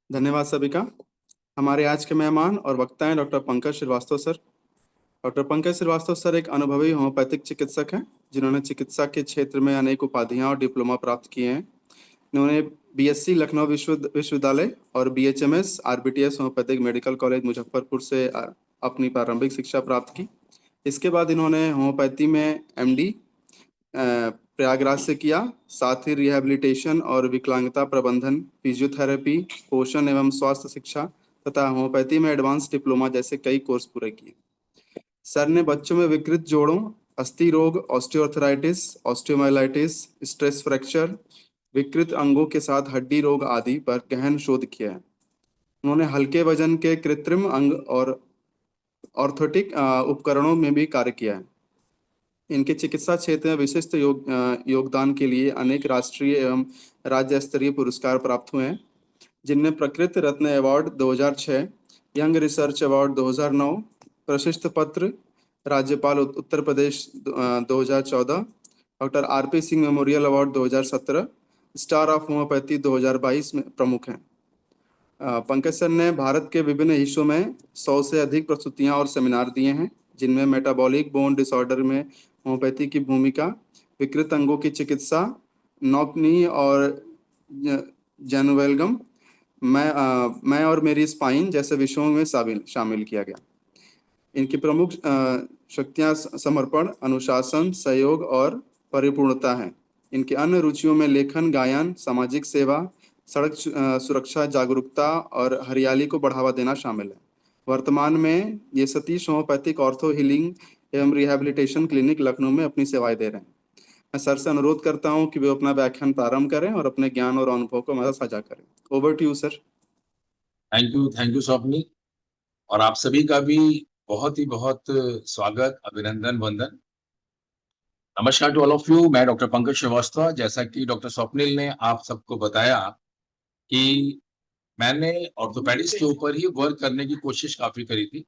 धन्यवाद सभी का। हमारे आज के मेहमान और वक्ता हैं doctor Pankaj Srivastava sir. Doctor Pankaj Srivastava sir एक अनुभवी होम्योपैथिक चिकित्सक हैं, जिन्होंने चिकित्सा के क्षेत्र में अनेक उपाधियां और डिप्लोमा प्राप्त किए हैं। इन्होंने बीएससी लखनऊ विश्वविद्यालय और BHMS RBTS homoeopathic medical college Muzaffarpur से अपनी प्रारंभिक शिक्षा प्राप्त की। इसके बाद इन्होंने होम्योपैथी में एमडी प्रयागराज से किया। साथ ही रिहैबिलिटेशन और विकलांगता प्रबंधन, फिजियोथेरेपी, पोषण एवं स्वास्थ्य शिक्षा तथा होम्योपैथी में एडवांस डिप्लोमा जैसे कई कोर्स पूरे किए। सर ने बच्चों में विकृत जोड़ों, अस्थि रोग, ऑस्टियोआर्थराइटिस, ऑस्टियोमाइलाइटिस, स्ट्रेस फ्रैक्चर, विकृत अंगों के साथ हड्डी रोग आदि पर गहन शोध किया है। उन्होंने हल्के वजन के कृत्रिम अंग और ऑर्थोटिक उपकरणों में भी कार्य किया है। इनके चिकित्सा क्षेत्र में विशिष्ट योगदान के लिए अनेक राष्ट्रीय एवं राज्य स्तरीय पुरस्कार प्राप्त हुए हैं, जिनमें प्रकृति रत्न अवार्ड 2006, यंग रिसर्च अवार्ड 2009, प्रशस्ति पत्र राज्यपाल Uttar Pradesh 2014, doctor RP Singh memorial award 2017, star of homeopathy 2022 में प्रमुख हैं। पंकज सर ने भारत के विभिन्न हिस्सों में 100 से अधिक प्रस्तुतियां और सेमिनार दिए हैं, जिनमें मेटाबॉलिक बोन डिसऑर्डर में होम्योपैथी की भूमिका, विकृत अंगों की चिकित्सा, नॉकनी और जेनुवेलगम, मैं और मेरी स्पाइन जैसे विषयों में शामिल किया गया। इनकी प्रमुख शक्तियां समर्पण, अनुशासन, सहयोग और परिपूर्णता हैं। इनकी अन्य रुचियों में लेखन, गायन, सामाजिक सेवा, सड़क सुरक्षा जागरूकता और हरियाली को बढ़ावा देना शामिल है। वर्तमान में ये सतीश होम्योपैथिक ऑर्थो हीलिंग एवं रिहैबिलिटेशन क्लिनिक लखनऊ में अपनी सेवाएं दे रहे हैं। मैं सर से अनुरोध करता हूं कि वे अपना व्याख्यान प्रारंभ करें और अपने ज्ञान और अनुभव को हमारे साथ साझा करें। Over to you sir. Thank you Swapnil, और आप सभी का भी बहुत ही बहुत स्वागत, अभिनंदन, वंदन। नमस्कार टू ऑल ऑफ यू। मैं डॉक्टर पंकज श्रीवास्तव। जैसा कि डॉक्टर स्वप्निल ने आप सबको बताया कि मैंने ऑर्थोपेडिक्स के ऊपर ही वर्क करने की कोशिश काफी करी थी,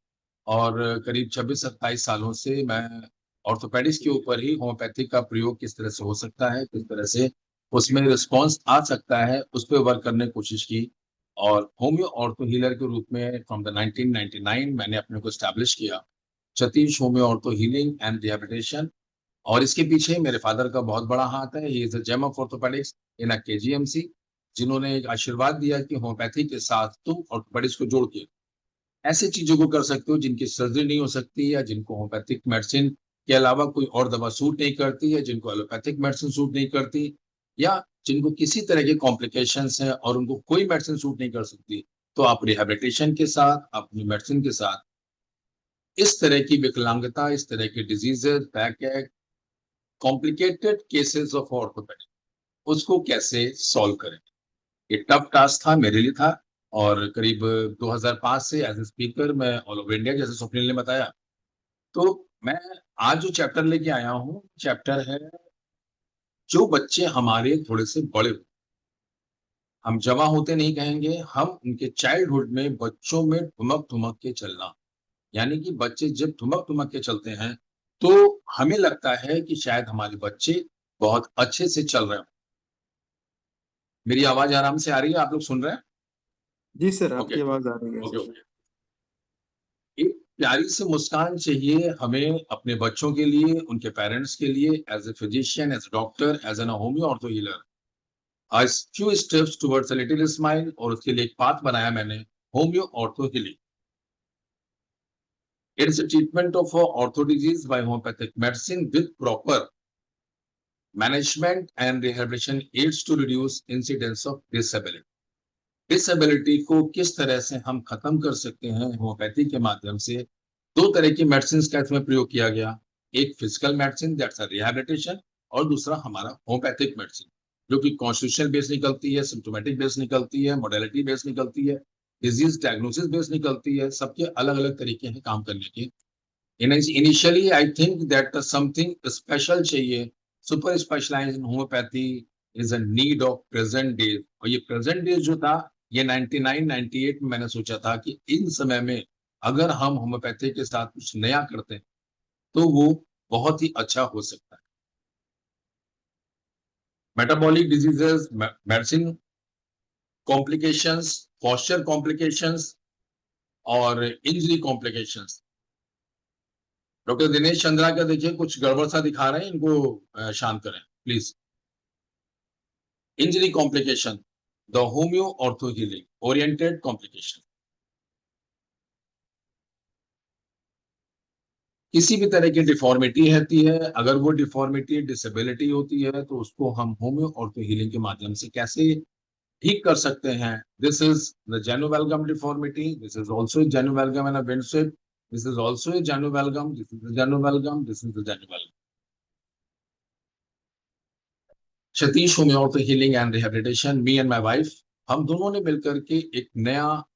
और करीब 26-27 सालों से मैं ऑर्थोपेडिक्स के ऊपर ही होम्योपैथिक का प्रयोग किस तरह से हो सकता है, किस तरह से उसमें रिस्पॉन्स आ सकता है, उस पर वर्क करने की कोशिश की। और होम्यो ऑर्थो हीलर के रूप में फ्रॉम द 1999 मैंने अपने को एस्टैब्लिश किया, Satish homeo ortho healing and rehabilitation. और इसके पीछे मेरे फादर का बहुत बड़ा हाथ है। He is a gem of orthopaedics in a KGMC, जिन्होंने एक आशीर्वाद दिया कि होम्योपैथी के साथ तुम ऑर्थोपेडिक्स को जोड़ के ऐसे चीजों को कर सकते हो जिनकी सर्जरी नहीं हो सकती, या जिनको होम्योपैथिक मेडिसिन के अलावा कोई और दवा सूट नहीं करती है, जिनको एलोपैथिक मेडिसिन सूट नहीं करती, या जिनको किसी तरह के कॉम्प्लिकेशंस हैं और उनको कोई मेडिसिन सूट नहीं कर सकती। तो आप रिहैबिलिटेशन के साथ, अपनी मेडिसिन के साथ इस तरह की विकलांगता, इस तरह के diseases, बैकएक, complicated cases of orthopaedic, उसको कैसे सॉल्व करें। ये टफ टास्क था, मेरे लिए था। और करीब 2005 से एज ए स्पीकर मैं ऑल ओवर इंडिया, जैसे स्वप्निल ने बताया। तो मैं आज जो चैप्टर लेके आया हूँ, चैप्टर है जो बच्चे हमारे थोड़े से बड़े हो, हम जवा होते नहीं कहेंगे, हम उनके चाइल्डहुड में बच्चों में ठुमक ठुमक के चलना। यानी कि बच्चे जब ठुमक ठुमक के चलते हैं तो हमें लगता है कि शायद हमारे बच्चे बहुत अच्छे से चल रहे हो। मेरी आवाज आराम से आ रही है? आप लोग सुन रहे हैं? जी सर, आपकी ओके आवाज आ रही है ओके सर। ओके। एक प्यारी सी मुस्कान चाहिए हमें अपने बच्चों के लिए, उनके पेरेंट्स के लिए, as a physician, as a doctor, as an homoeo ortho healer. A few steps towards a little smile, और उसके लिए एक पाथ बनाया मैंने, homeo ortho healing. It is a treatment of ortho disease by homeopathic medicine with proper management and rehabilitation aids to reduce incidence of disability. Disability को किस तरह से हम खत्म कर सकते हैं होम्योपैथी के माध्यम से। दो तरह की मेडिसिन का इसमें प्रयोग किया गया, एक फिजिकल मेडिसिन दैट्स रिहैबिलिटेशन, और दूसरा हमारा होम्योपैथिक मेडिसिन, जो कि कॉन्स्टिट्यूशनल बेस निकलती है, सिम्टोमेटिक बेस निकलती है, मॉडलिटी बेस निकलती है, डिजीज डायग्नोसिस बेस निकलती है। सबके अलग अलग तरीके हैं काम करने के। Initially I think that something special चाहिए, super specialised in homoeopathy is a need of present days. और ये प्रेजेंट डेज जो था, ये 99-98 में मैंने सोचा था कि इन समय में अगर हम होम्योपैथी के साथ कुछ नया करते हैं तो वो बहुत ही अच्छा हो सकता है। Metabolic diseases, medicine complications, posture complications और injury complications. Doctor Dinesh Chandra का देखिए कुछ गड़बड़ सा दिखा रहे हैं, इनको शांत करें please. Injury complication, the homeo ortho healing oriented complication. किसी भी तरह की डिफॉर्मिटी रहती है, अगर वो डिफॉर्मिटी डिसेबिलिटी होती है तो उसको हम होम्यो ऑर्थो हीलिंग के माध्यम से कैसे ठीक कर सकते हैं। This is the genu valgum deformity, this is also genu valgum and a windswept, this is also a genu valgum, this is the genu valgum, this is the genu valgum. Satish homeo ortho healing and rehabilitation, me and my wife, हम दोनों ने मिलकर के एक नया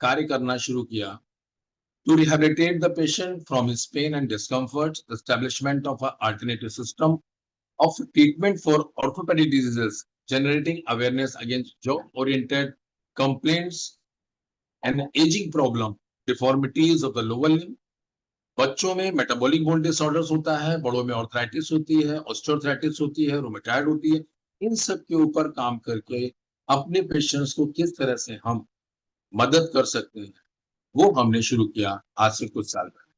कार्य करना शुरू किया to rehabilitate the patient from his pain and discomfort, the establishment of an alternative system of treatment for orthopedic diseases, generating awareness against job-oriented complaints and aging problem, deformities of the lower limb. बच्चों में metabolic bone disorders होता है, बड़ों में arthritis होती है, osteoarthritis होती है, रूमेटॉइड होती है। इन सब के ऊपर काम करके अपने पेशेंट्स को किस तरह से हम मदद कर सकते हैं, वो हमने शुरू किया आज से कुछ साल पहले।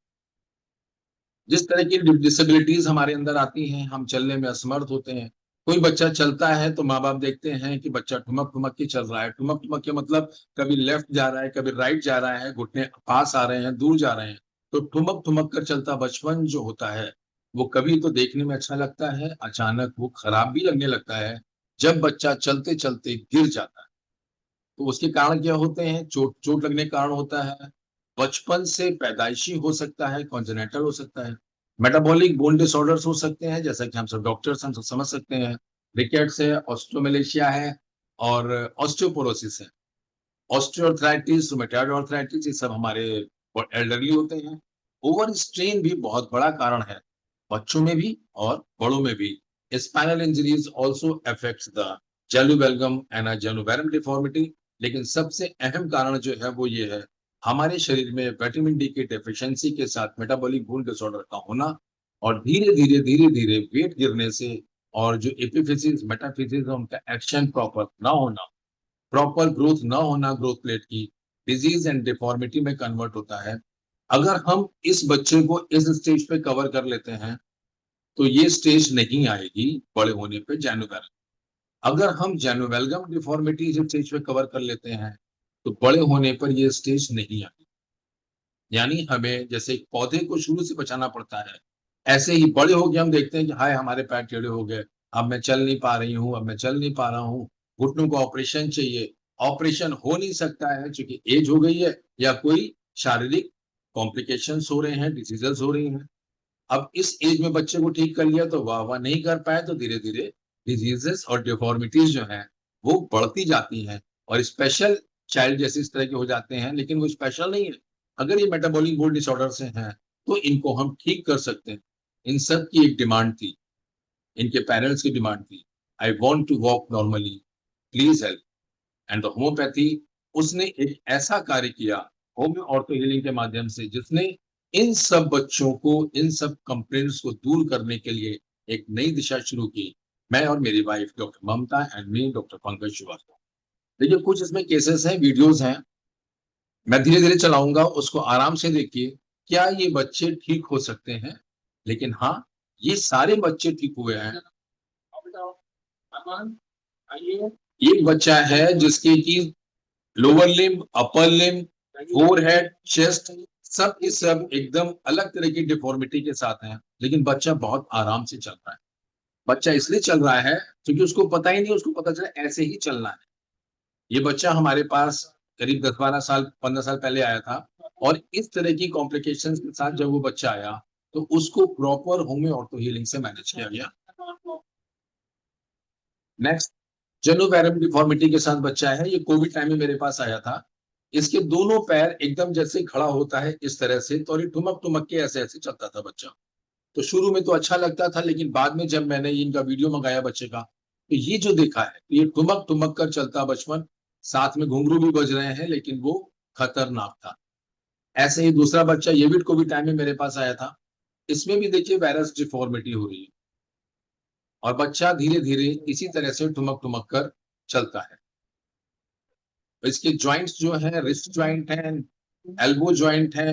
जिस तरह की डिसेबिलिटीज हमारे अंदर आती हैं, हम चलने में असमर्थ होते हैं। कोई बच्चा चलता है तो माँ बाप देखते हैं कि बच्चा ठुमक ठुमक के चल रहा है। ठुमक ठुमक के मतलब कभी लेफ्ट जा रहा है, कभी राइट जा रहा है, घुटने पास आ रहे हैं, दूर जा रहे हैं। तो ठुमक ठुमक कर चलता बचपन जो होता है, वो कभी तो देखने में अच्छा लगता है, अचानक वो खराब भी लगने लगता है जब बच्चा चलते चलते गिर जाता है। तो उसके कारण क्या होते हैं? चोट चोट लगने के कारण होता है, बचपन से पैदाइशी हो सकता है, कॉन्जेनिटल हो सकता है, मेटाबॉलिक बोन डिसऑर्डर्स हो सकते हैं, जैसा कि हम सब डॉक्टर्स हम सब समझ सकते हैं। रिकेट्स है, ऑस्टियोमेलेशिया है और ऑस्टियोपोरोसिस है। ऑस्टियोआर्थराइटिस, रूमेटॉइड आर्थराइटिस, ये सब हमारे एल्डरली होते हैं। ओवर स्ट्रेन भी बहुत बड़ा कारण है, बच्चों में भी और बड़ों में भी। Spinal injuries also affects the genu valgum and genu varum deformity. लेकिन सबसे अहम कारण जो है वो ये है, हमारे शरीर में विटामिन डी की डेफिशिएंसी के साथ मेटाबॉलिक बोन डिसऑर्डर का होना और धीरे-धीरे वेट गिरने से और जो एपिफिसिस, मेटाफिसिस उनका एक्शन प्रॉपर ना होना, प्रॉपर ग्रोथ ना होना ग्रोथ प्लेट की, डिजीज एंड डिफॉर्मिटी में कन्वर्ट होता है। अगर हम इस बच्चे को इस स्टेज पे कवर कर लेते हैं तो ये स्टेज नहीं आएगी बड़े होने पे जेनुवेल्गम। अगर हम जेनुवेल्गम डिफॉर्मिटी इस स्टेज पे कवर कर लेते हैं तो बड़े होने पर ये स्टेज नहीं आएगी। यानी हमें जैसे एक पौधे को शुरू से बचाना पड़ता है, ऐसे ही बड़े हो के हम देखते हैं कि हाय हमारे पैर टेढ़े हो गए, अब मैं चल नहीं पा रही हूँ, अब मैं चल नहीं पा रहा हूँ, घुटनों को ऑपरेशन चाहिए। ऑपरेशन हो नहीं सकता है क्योंकि एज हो गई है या कोई शारीरिक कॉम्प्लिकेशंस हो रहे हैं, डिसीजेस हो रही हैं। अब इस एज में बच्चे को ठीक कर लिया तो वाह-वाह, नहीं कर पाए तो धीरे-धीरे डिजीजेस और डिफॉर्मिटीज जो हैं, वो बढ़ती जाती हैं और स्पेशल चाइल्ड जैसे इस तरह के हो जाते हैं, लेकिन वो स्पेशल नहीं है। अगर ये मेटाबॉलिक बोन डिसऑर्डर से हैं, तो इनको हम ठीक कर सकते हैं। इन सब की एक डिमांड थी, इनके पेरेंट्स की डिमांड थी, I want to walk normally, please help. And the homoeopathy, उसने एक ऐसा कार्य किया होम्यो ऑर्थो हीलिंग के माध्यम से, जिसने इन सब बच्चों को, इन सब कंप्लेंट्स को दूर करने के लिए एक नई दिशा शुरू की। मैं और मेरी wife doctor Mamta and me doctor Pankaj Srivastava. देखिए कुछ इसमें केसेस हैं, वीडियोस हैं, मैं धीरे धीरे चलाऊंगा, उसको आराम से देखिए। क्या ये बच्चे ठीक हो सकते हैं? लेकिन हाँ, ये सारे बच्चे ठीक हुए हैं। एक बच्चा है जिसके की lower limb, upper limb, forehead, chest, सब के सब एकदम अलग तरह की डिफॉर्मिटी के साथ हैं, लेकिन बच्चा बहुत आराम से चल रहा है। बच्चा इसलिए चल रहा है क्योंकि उसको पता ही नहीं, उसको पता चला ऐसे ही चलना है। ये बच्चा हमारे पास करीब 10-12 साल, 15 साल पहले आया था और इस तरह की कॉम्प्लिकेशंस के साथ जब वो बच्चा आया, तो उसको प्रॉपर होम्यो ऑर्थो हीलिंग से मैनेज किया गया। नेक्स्ट, जेनोवेरम डिफॉर्मिटी के साथ बच्चा है, ये कोविड टाइम में मेरे पास आया था। इसके दोनों पैर एकदम जैसे खड़ा होता है इस तरह से, तो ये ठुमक-ठुमक के ऐसे-ऐसे चलता था बच्चा। तो शुरू में तो अच्छा लगता था, लेकिन बाद में जब मैंने इनका वीडियो मंगाया बच्चे का, तो ये जो देखा है, ये ठुमक-ठुमक कर चलता बचपन, साथ में घुंघरू भी बज रहे हैं, लेकिन वो खतरनाक था। ऐसे ही दूसरा बच्चा, ये भी कोविड टाइम में मेरे पास आया था। इसमें भी देखिए वायरस डिफॉर्मिटी हो रही है और बच्चा धीरे-धीरे इसी तरह से ठुमक-ठुमक कर चलता है। इसके जॉइंट्स जो है, रिस्ट जॉइंट है, एल्बो जॉइंट है,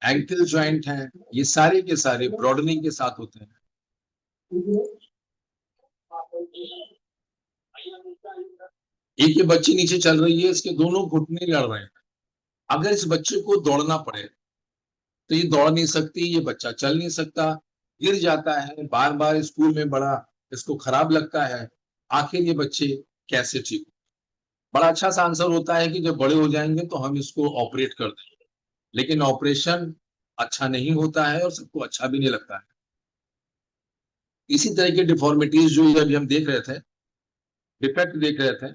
एंकल जॉइंट है, ये सारे के सारे ब्रॉडनिंग के साथ होते हैं। एक ये बच्ची नीचे चल रही है, इसके दोनों घुटने लड़ रहे हैं। अगर इस बच्चे को दौड़ना पड़े तो ये दौड़ नहीं सकती, ये बच्चा चल नहीं सकता, गिर जाता है, बार बार स्कूल में बड़ा इसको खराब लगता है। आखिर ये बच्चे कैसे ठीक? बड़ा अच्छा सा आंसर होता है कि जब बड़े हो जाएंगे तो हम इसको ऑपरेट कर देंगे, लेकिन ऑपरेशन अच्छा नहीं होता है और सबको अच्छा भी नहीं लगता है। इसी तरह की डिफॉर्मिटीज जो अभी हम देख रहे थे, डिफेक्ट देख रहे थे,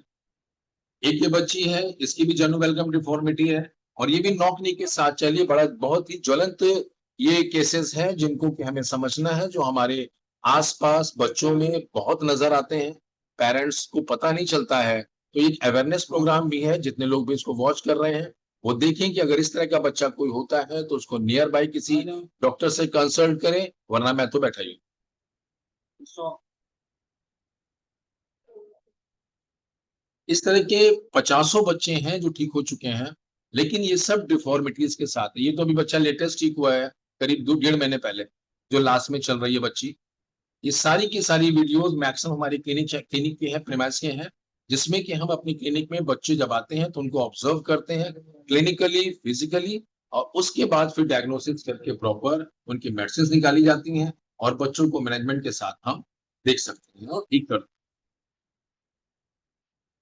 एक ये बच्ची है, इसकी भी जनु वेलकम डिफॉर्मिटी है और ये भी नॉक नी के साथ। चलिए, बड़ा बहुत ही ज्वलंत ये केसेस हैं जिनको कि हमें समझना है, जो हमारे आसपास बच्चों में बहुत नजर आते हैं, पेरेंट्स को पता नहीं चलता है। तो एक अवेयरनेस प्रोग्राम भी है, जितने लोग भी इसको वॉच कर रहे हैं वो देखें कि अगर इस तरह का बच्चा कोई होता है तो उसको नियर बाय किसी डॉक्टर से कंसल्ट करें, वरना मैं तो बैठा ही हूँ। इस तरह के 50 बच्चे हैं जो ठीक हो चुके हैं, लेकिन ये सब डिफॉर्मिटीज के साथ है। ये तो अभी बच्चा लेटेस्ट ठीक हुआ है, करीब 2 डेढ़ महीने पहले, जो लास्ट में चल रही है बच्ची। ये सारी की सारी वीडियोस मैक्सिमम हमारी क्लिनिक के हैं, प्रीमाइस के हैं, जिसमें कि हम अपनी क्लिनिक में बच्चे जब आते हैं तो उनको ऑब्जर्व करते हैं क्लिनिकली, फिजिकली, और उसके बाद फिर डायग्नोसिस करके प्रॉपर उनकी मेडिसिन निकाली जाती हैं और बच्चों को मैनेजमेंट के साथ हम देख सकते हैं और ठीक करते हैं।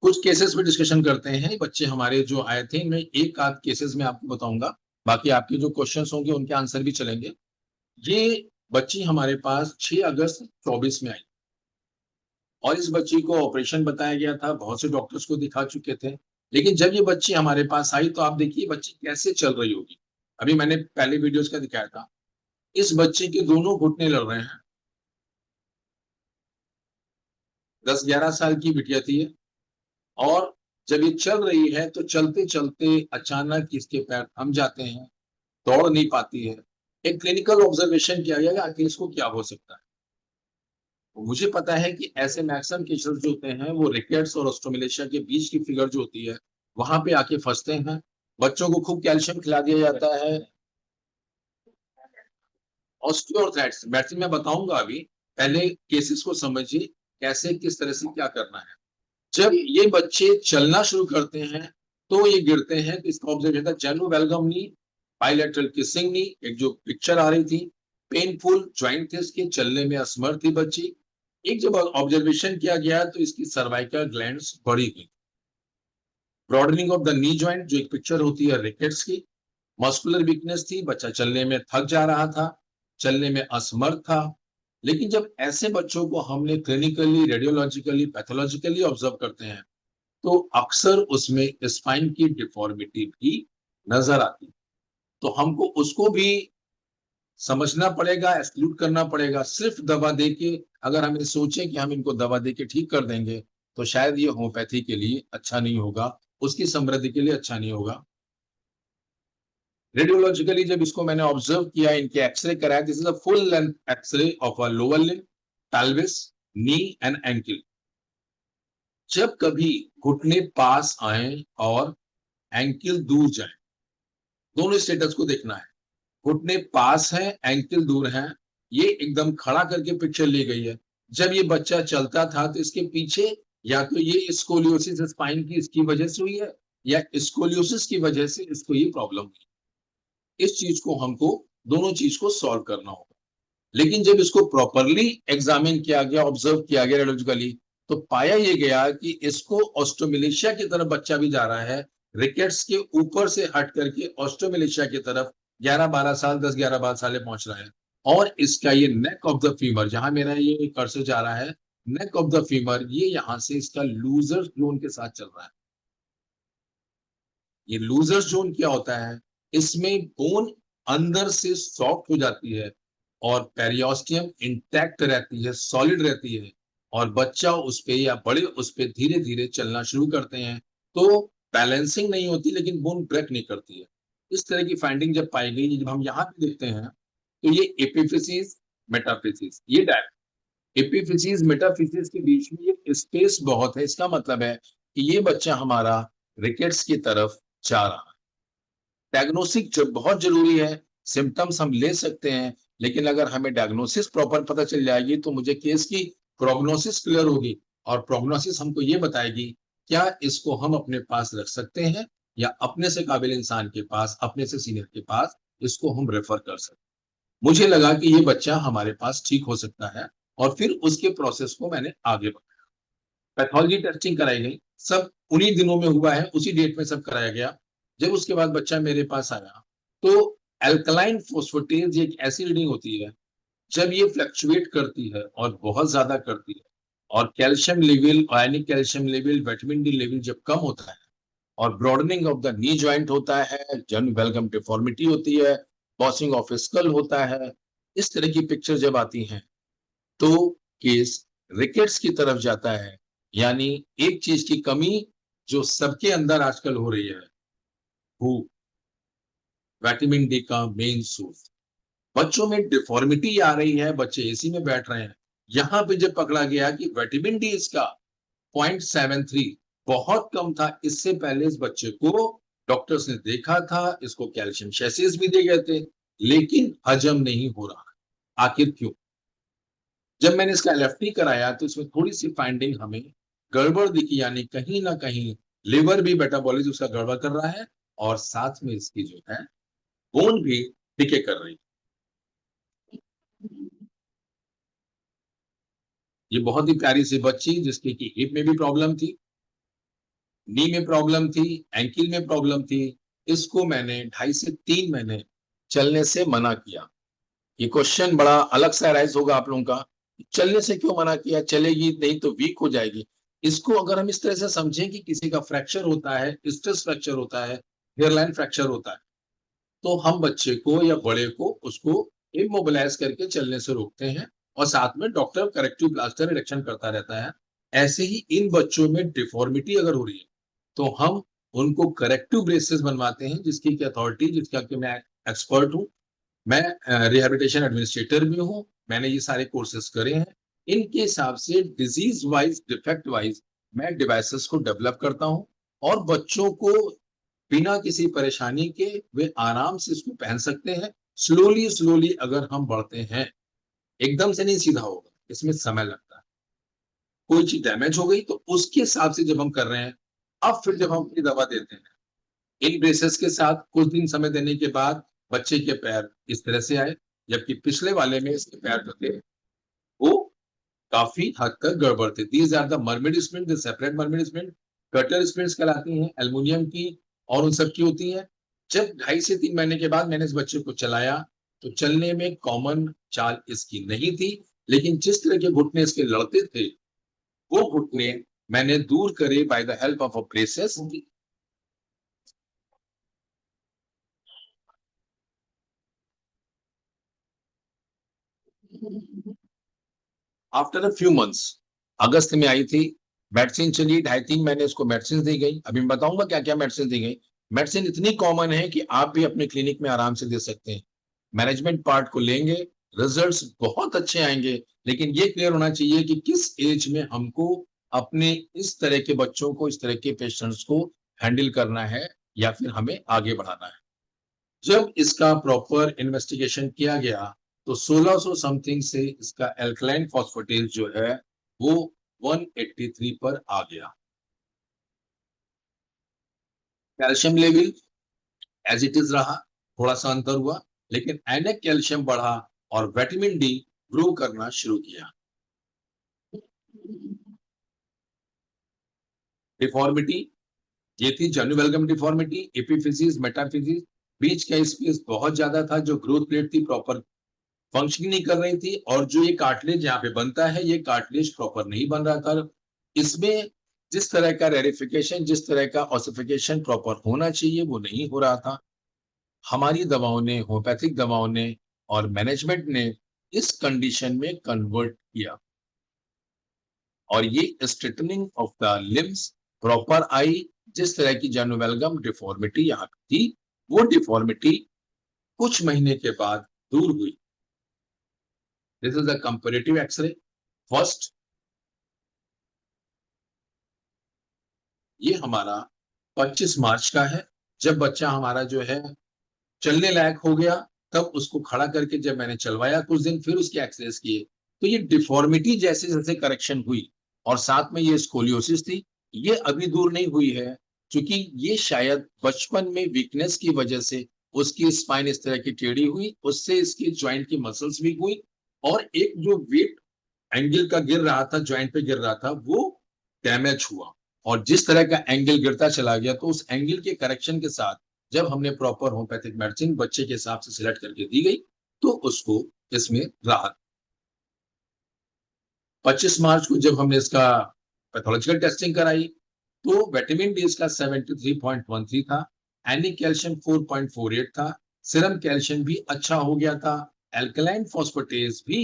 कुछ केसेस पे डिस्कशन करते हैं। बच्चे हमारे जो आए थे, मैं एक आध केसेस में आपको बताऊंगा, बाकी आपके जो क्वेश्चंस होंगे उनके आंसर भी चलेंगे। ये बच्ची हमारे पास 6 अगस्त 24 में आई और इस बच्ची को ऑपरेशन बताया गया था, बहुत से डॉक्टर्स को दिखा चुके थे, लेकिन जब ये बच्ची हमारे पास आई तो आप देखिए बच्ची कैसे चल रही होगी। अभी मैंने पहले वीडियोस का दिखाया था, इस बच्चे के दोनों घुटने लड़ रहे हैं। 10-11 साल की बिटिया थी ये, और जब ये चल रही है तो चलते चलते अचानक इसके पैर थम जाते हैं, दौड़ नहीं पाती है। एक क्लिनिकल ऑब्जर्वेशन किया गया कि आखिर इसको क्या हो सकता है। तो मुझे पता है कि ऐसे मैक्सिमम केसेस जो होते हैं वो रिकेट्स और ऑस्टियोमेलेशिया के बीच की फिगर जो होती है वहां पे आके फंसते हैं। बच्चों को खूब कैल्शियम खिला दिया जाता है। ऑस्टियोआर्थराइटिस मेडिसिन में बताऊंगा अभी, पहले केसेस को समझिए कैसे किस तरह से क्या करना है। जब ये बच्चे चलना शुरू करते हैं तो ये गिरते हैं, तो इसका ऑब्जर्वेशन था जेनु वेलगम नी, बाइलेटरल किसिंग नी, एक जो पिक्चर आ रही थी, पेनफुल जॉइंट थे इसके, चलने में असमर्थ थी बच्ची। एक जब ऑब्जर्वेशन किया गया तो इसकी सर्वाइकल ग्लैंड्स बढ़ी गई। Broadening of the knee joint, जो एक पिक्चर होती है रिकेट्स की। मस्कुलर वीकनेस थी, बच्चा चलने में थक जा रहा था, चलने में असमर्थ था। लेकिन जब ऐसे बच्चों को हमने क्लिनिकली, रेडियोलॉजिकली, पैथोलॉजिकली ऑब्जर्व करते हैं तो अक्सर उसमें स्पाइन की डिफॉर्मिटी भी नजर आती है। तो हमको उसको भी समझना पड़ेगा, एक्सक्लूड करना पड़ेगा। सिर्फ दवा देके अगर हम ये सोचें कि हम इनको दवा देके ठीक कर देंगे तो शायद ये होम्योपैथी के लिए अच्छा नहीं होगा, उसकी समृद्धि के लिए अच्छा नहीं होगा। रेडियोलॉजिकली जब इसको मैंने ऑब्जर्व किया, इनके एक्सरे कराया, this is a full length x-ray of a lower limb, pelvis, knee and ankle. जब कभी घुटने पास आए और एंकल दूर जाए, दोनों स्टेटस को देखना है। घुटने पास है, एंकल दूर है, ये एकदम खड़ा करके पिक्चर ली गई है। जब ये बच्चा चलता था तो इसके पीछे या तो ये स्कोलियोसिस स्पाइन की इसकी वजह से हुई है, या स्कोलियोसिस की वजह से इसको ये प्रॉब्लम हुई। इस चीज को हमको, दोनों चीज को सॉल्व करना होगा। लेकिन जब इसको प्रॉपरली एग्जामिन किया गया, ऑब्जर्व किया गया रेडियोलॉजिकली, तो पाया ये गया कि इसको ऑस्टियोमेलेशिया की तरफ बच्चा भी जा रहा है, रिकेट्स के ऊपर से हट करके ऑस्टियोमेलेशिया की तरफ 11-12 साल, 10-11-12 साल पहुंच रहा है। और इसका ये नेक ऑफ द फीमर, जहां मेरा ये कर्सर जा रहा है, नेक ऑफ द फीमर, ये यहां से इसका लूजर जोन के साथ चल रहा है। ये लूजर जोन क्या होता है? इसमें बोन अंदर से सॉफ्ट हो जाती है और पेरियोस्टियम इंटैक्ट रहती है, सॉलिड रहती है, और बच्चा उस पे या बड़े उस पे धीरे धीरे चलना शुरू करते हैं तो बैलेंसिंग नहीं होती, लेकिन बोन ब्रेक नहीं करती है। इस तरह की फाइंडिंग जब पाई गई, जब हम यहाँ पे देखते हैं तो ये एपिफिसिस, मेटाफिसिस, ये डायरेक्ट एपिफिसिस मेटाफिसिस के बीच में ये स्पेस बहुत है। इसका मतलब है कि ये बच्चा हमारा रिकेट्स की तरफ जा रहा है। डायग्नोसिस जो बहुत जरूरी है, सिम्टम्स हम ले सकते हैं, लेकिन अगर हमें डायग्नोसिस प्रॉपर पता चल जाएगी तो मुझे केस की प्रोग्नोसिस क्लियर होगी, और प्रोग्नोसिस हमको ये बताएगी क्या इसको हम अपने पास रख सकते हैं या अपने से काबिल इंसान के पास, अपने से सीनियर के पास इसको हम रेफर कर सकते हैं। मुझे लगा कि ये बच्चा हमारे पास ठीक हो सकता है, और फिर उसके प्रोसेस को मैंने आगे बढ़ाया। पैथोलॉजी टेस्टिंग कराई गई, सब उन्हीं दिनों में हुआ है, उसी डेट में सब कराया गया। जब उसके बाद बच्चा मेरे पास आया, तो अल्कलाइन फॉस्फेटेज एक ऐसी रीडिंग होती है, जब ये फ्लक्चुएट करती है और बहुत ज्यादा करती है, और calcium level, ionic calcium level, vitamin D level जब कम होता है, और broadening of the knee joint होता है, जन वेलकम डिफॉर्मिटी होती है, बॉसिंग ऑफ स्कल होता है, इस तरह की पिक्चर जब आती हैं, तो केस रिकेट्स की तरफ जाता है। यानी एक चीज की कमी जो सबके अंदर आजकल हो रही है, वो विटामिन डी का मेन सोर्स। बच्चों में डिफॉर्मिटी आ रही है, बच्चे एसी में बैठ रहे हैं, यहां पे जब पकड़ा गया कि विटामिन डी इसका 0.73 बहुत कम था, इससे पहले इस बच्चे को डॉक्टर्स ने देखा था, इसको कैल्शियम शेसिस भी दे गए थे, लेकिन हजम नहीं हो रहा। आखिर क्यों? जब मैंने इसका एलएफटी कराया तो इसमें थोड़ी सी फाइंडिंग हमें गड़बड़ दिखी, यानी कहीं ना कहीं लिवर भी मेटाबॉलिज्म उसका गड़बड़ कर रहा है, और साथ में इसकी जो है बोन भी डिके कर रही है। ये बहुत ही प्यारी सी बच्ची, जिसकी की हिप में भी प्रॉब्लम थी, नी में प्रॉब्लम थी, एंकिल में प्रॉब्लम थी, इसको मैंने 2.5 से 3 महीने चलने से मना किया। ये क्वेश्चन बड़ा अलग सा राइज होगा आप लोगों का, चलने से क्यों मना किया, चलेगी नहीं तो वीक हो जाएगी। इसको अगर हम इस तरह से समझें कि किसी का फ्रैक्चर होता है, स्ट्रेस फ्रैक्चर होता है, हेयरलाइन फ्रैक्चर होता है, तो हम बच्चे को या बड़े को उसको इमोबिलाइज करके चलने से रोकते हैं, और साथ में डॉक्टर करेक्टिव प्लास्टर इरेक्शन करता रहता है। ऐसे ही इन बच्चों में डिफॉर्मिटी अगर हो रही है, तो हम उनको करेक्टिव ब्रेसेस बनवाते हैं, जिसकी की अथॉरिटी, जिसका कि मैं एक्सपर्ट हूँ। मैं रिहैबिलिटेशन एडमिनिस्ट्रेटर भी हूँ, मैंने ये सारे कोर्सेज करे हैं। इनके हिसाब से डिजीज वाइज, डिफेक्ट वाइज मैं डिवाइसेस को डेवलप करता हूँ, और बच्चों को बिना किसी परेशानी के वे आराम से इसको पहन सकते हैं। स्लोली स्लोली अगर हम बढ़ते हैं, एकदम से नहीं सीधा होगा, इसमें समय लगता है। कोई चीज डैमेज हो गई तो उसके हिसाब से जब हम कर रहे हैं, अब फिर जब हम अपनी दवा देते हैं, इन ब्रेसेस के साथ कुछ दिन समय देने के बाद बच्चे के पैर इस तरह से आए, जबकि पिछले वाले में इसके पैर जो थे वो काफी हद तक गड़बड़ थे। These are the mermaid splint, the separate mermaid splint, cutter splints कहलाती हैं, एल्युमिनियम की और उन सब की होती हैं। जब 2.5 से 3 महीने के बाद मैंने इस बच्चे को चलाया, तो चलने में कॉमन चाल इसकी नहीं थी, लेकिन जिस तरह के घुटने इसके लड़ते थे, वो घुटने मैंने दूर करे by the help of a braces. After a few months, अगस्त में आई थी, मेडिसिन चली, 2.5-3 महीने उसको मेडिसिन दी गई। अभी मैं बताऊंगा क्या क्या मेडिसिन दी गई। मेडिसिन इतनी कॉमन है कि आप भी अपने क्लिनिक में आराम से दे सकते हैं। मैनेजमेंट पार्ट को लेंगे, रिजल्ट्स बहुत अच्छे आएंगे, लेकिन ये क्लियर होना चाहिए कि किस एज में हमको अपने इस तरह के बच्चों को, इस तरह के पेशेंट्स को हैंडल करना है, या फिर हमें आगे बढ़ाना है। जब इसका प्रॉपर इन्वेस्टिगेशन किया गया, तो 1600 समथिंग से इसका एल्कलाइन फॉस्फेटेज जो है वो 183 पर आ गया। Calcium level as it is रहा, थोड़ा सा अंतर हुआ, लेकिन एनएक कैल्शियम बढ़ा, और विटामिन डी ग्रो करना शुरू किया। डिफॉर्मिटी ये थी जेनुवेलगम डिफॉर्मिटी, एपिफिजिस, मेटाफिजिस, बीच का स्पेस बहुत ज्यादा था, जो ग्रोथ प्लेट थी प्रॉपर फंक्शनिंग नहीं कर रही थी, और जो ये कार्टिलेज यहाँ पे बनता है, ये कार्टिलेज प्रॉपर नहीं बन रहा था। इसमें जिस तरह का रेरिफिकेशन, जिस तरह का ऑसिफिकेशन प्रॉपर होना चाहिए, वो नहीं हो रहा था। हमारी दवाओं ने, होम्योपैथिक दवाओं ने और मैनेजमेंट ने इस कंडीशन में कन्वर्ट किया, और ये straightening of the limbs proper आई। जिस तरह की जेनुवेलगम डिफॉर्मिटी यहाँ थी, वो डिफॉर्मिटी कुछ महीने के बाद दूर हुई। This is the comparative x-ray. First, ये हमारा 25 मार्च का है, जब बच्चा हमारा जो है चलने लायक हो गया, तब उसको खड़ा करके जब मैंने चलवाया कुछ दिन, फिर उसके एक्सरेज किए, तो ये डिफॉर्मिटी जैसे जैसे करेक्शन हुई और साथ में ये स्कोलियोसिस थी, ये अभी दूर नहीं हुई है, क्योंकि ये शायद बचपन में वीकनेस की वजह से उसकी स्पाइन इस तरह की टेढ़ी हुई, उससे इसकी जॉइंट की मसल्स वीक हुई और एक जो वेट एंगल का गिर रहा था, जॉइंट पे गिर रहा था, वो डैमेज हुआ और जिस तरह का एंगल गिरता चला गया, तो उस एंगल के करेक्शन के साथ जब हमने प्रॉपर होम्योपैथिक मेडिसिन बच्चे के हिसाब से सिलेक्ट करके दी गई, तो उसको इसमें राहत। 25 मार्च को जब हमने इसका पैथोलॉजिकल टेस्टिंग कराई, तो विटामिन डी इसका 73.13 था, एनी कैल्शियम 4.48 था, सीरम कैल्शियम भी अच्छा हो गया था, एल्कलाइन फॉस्फेटेज भी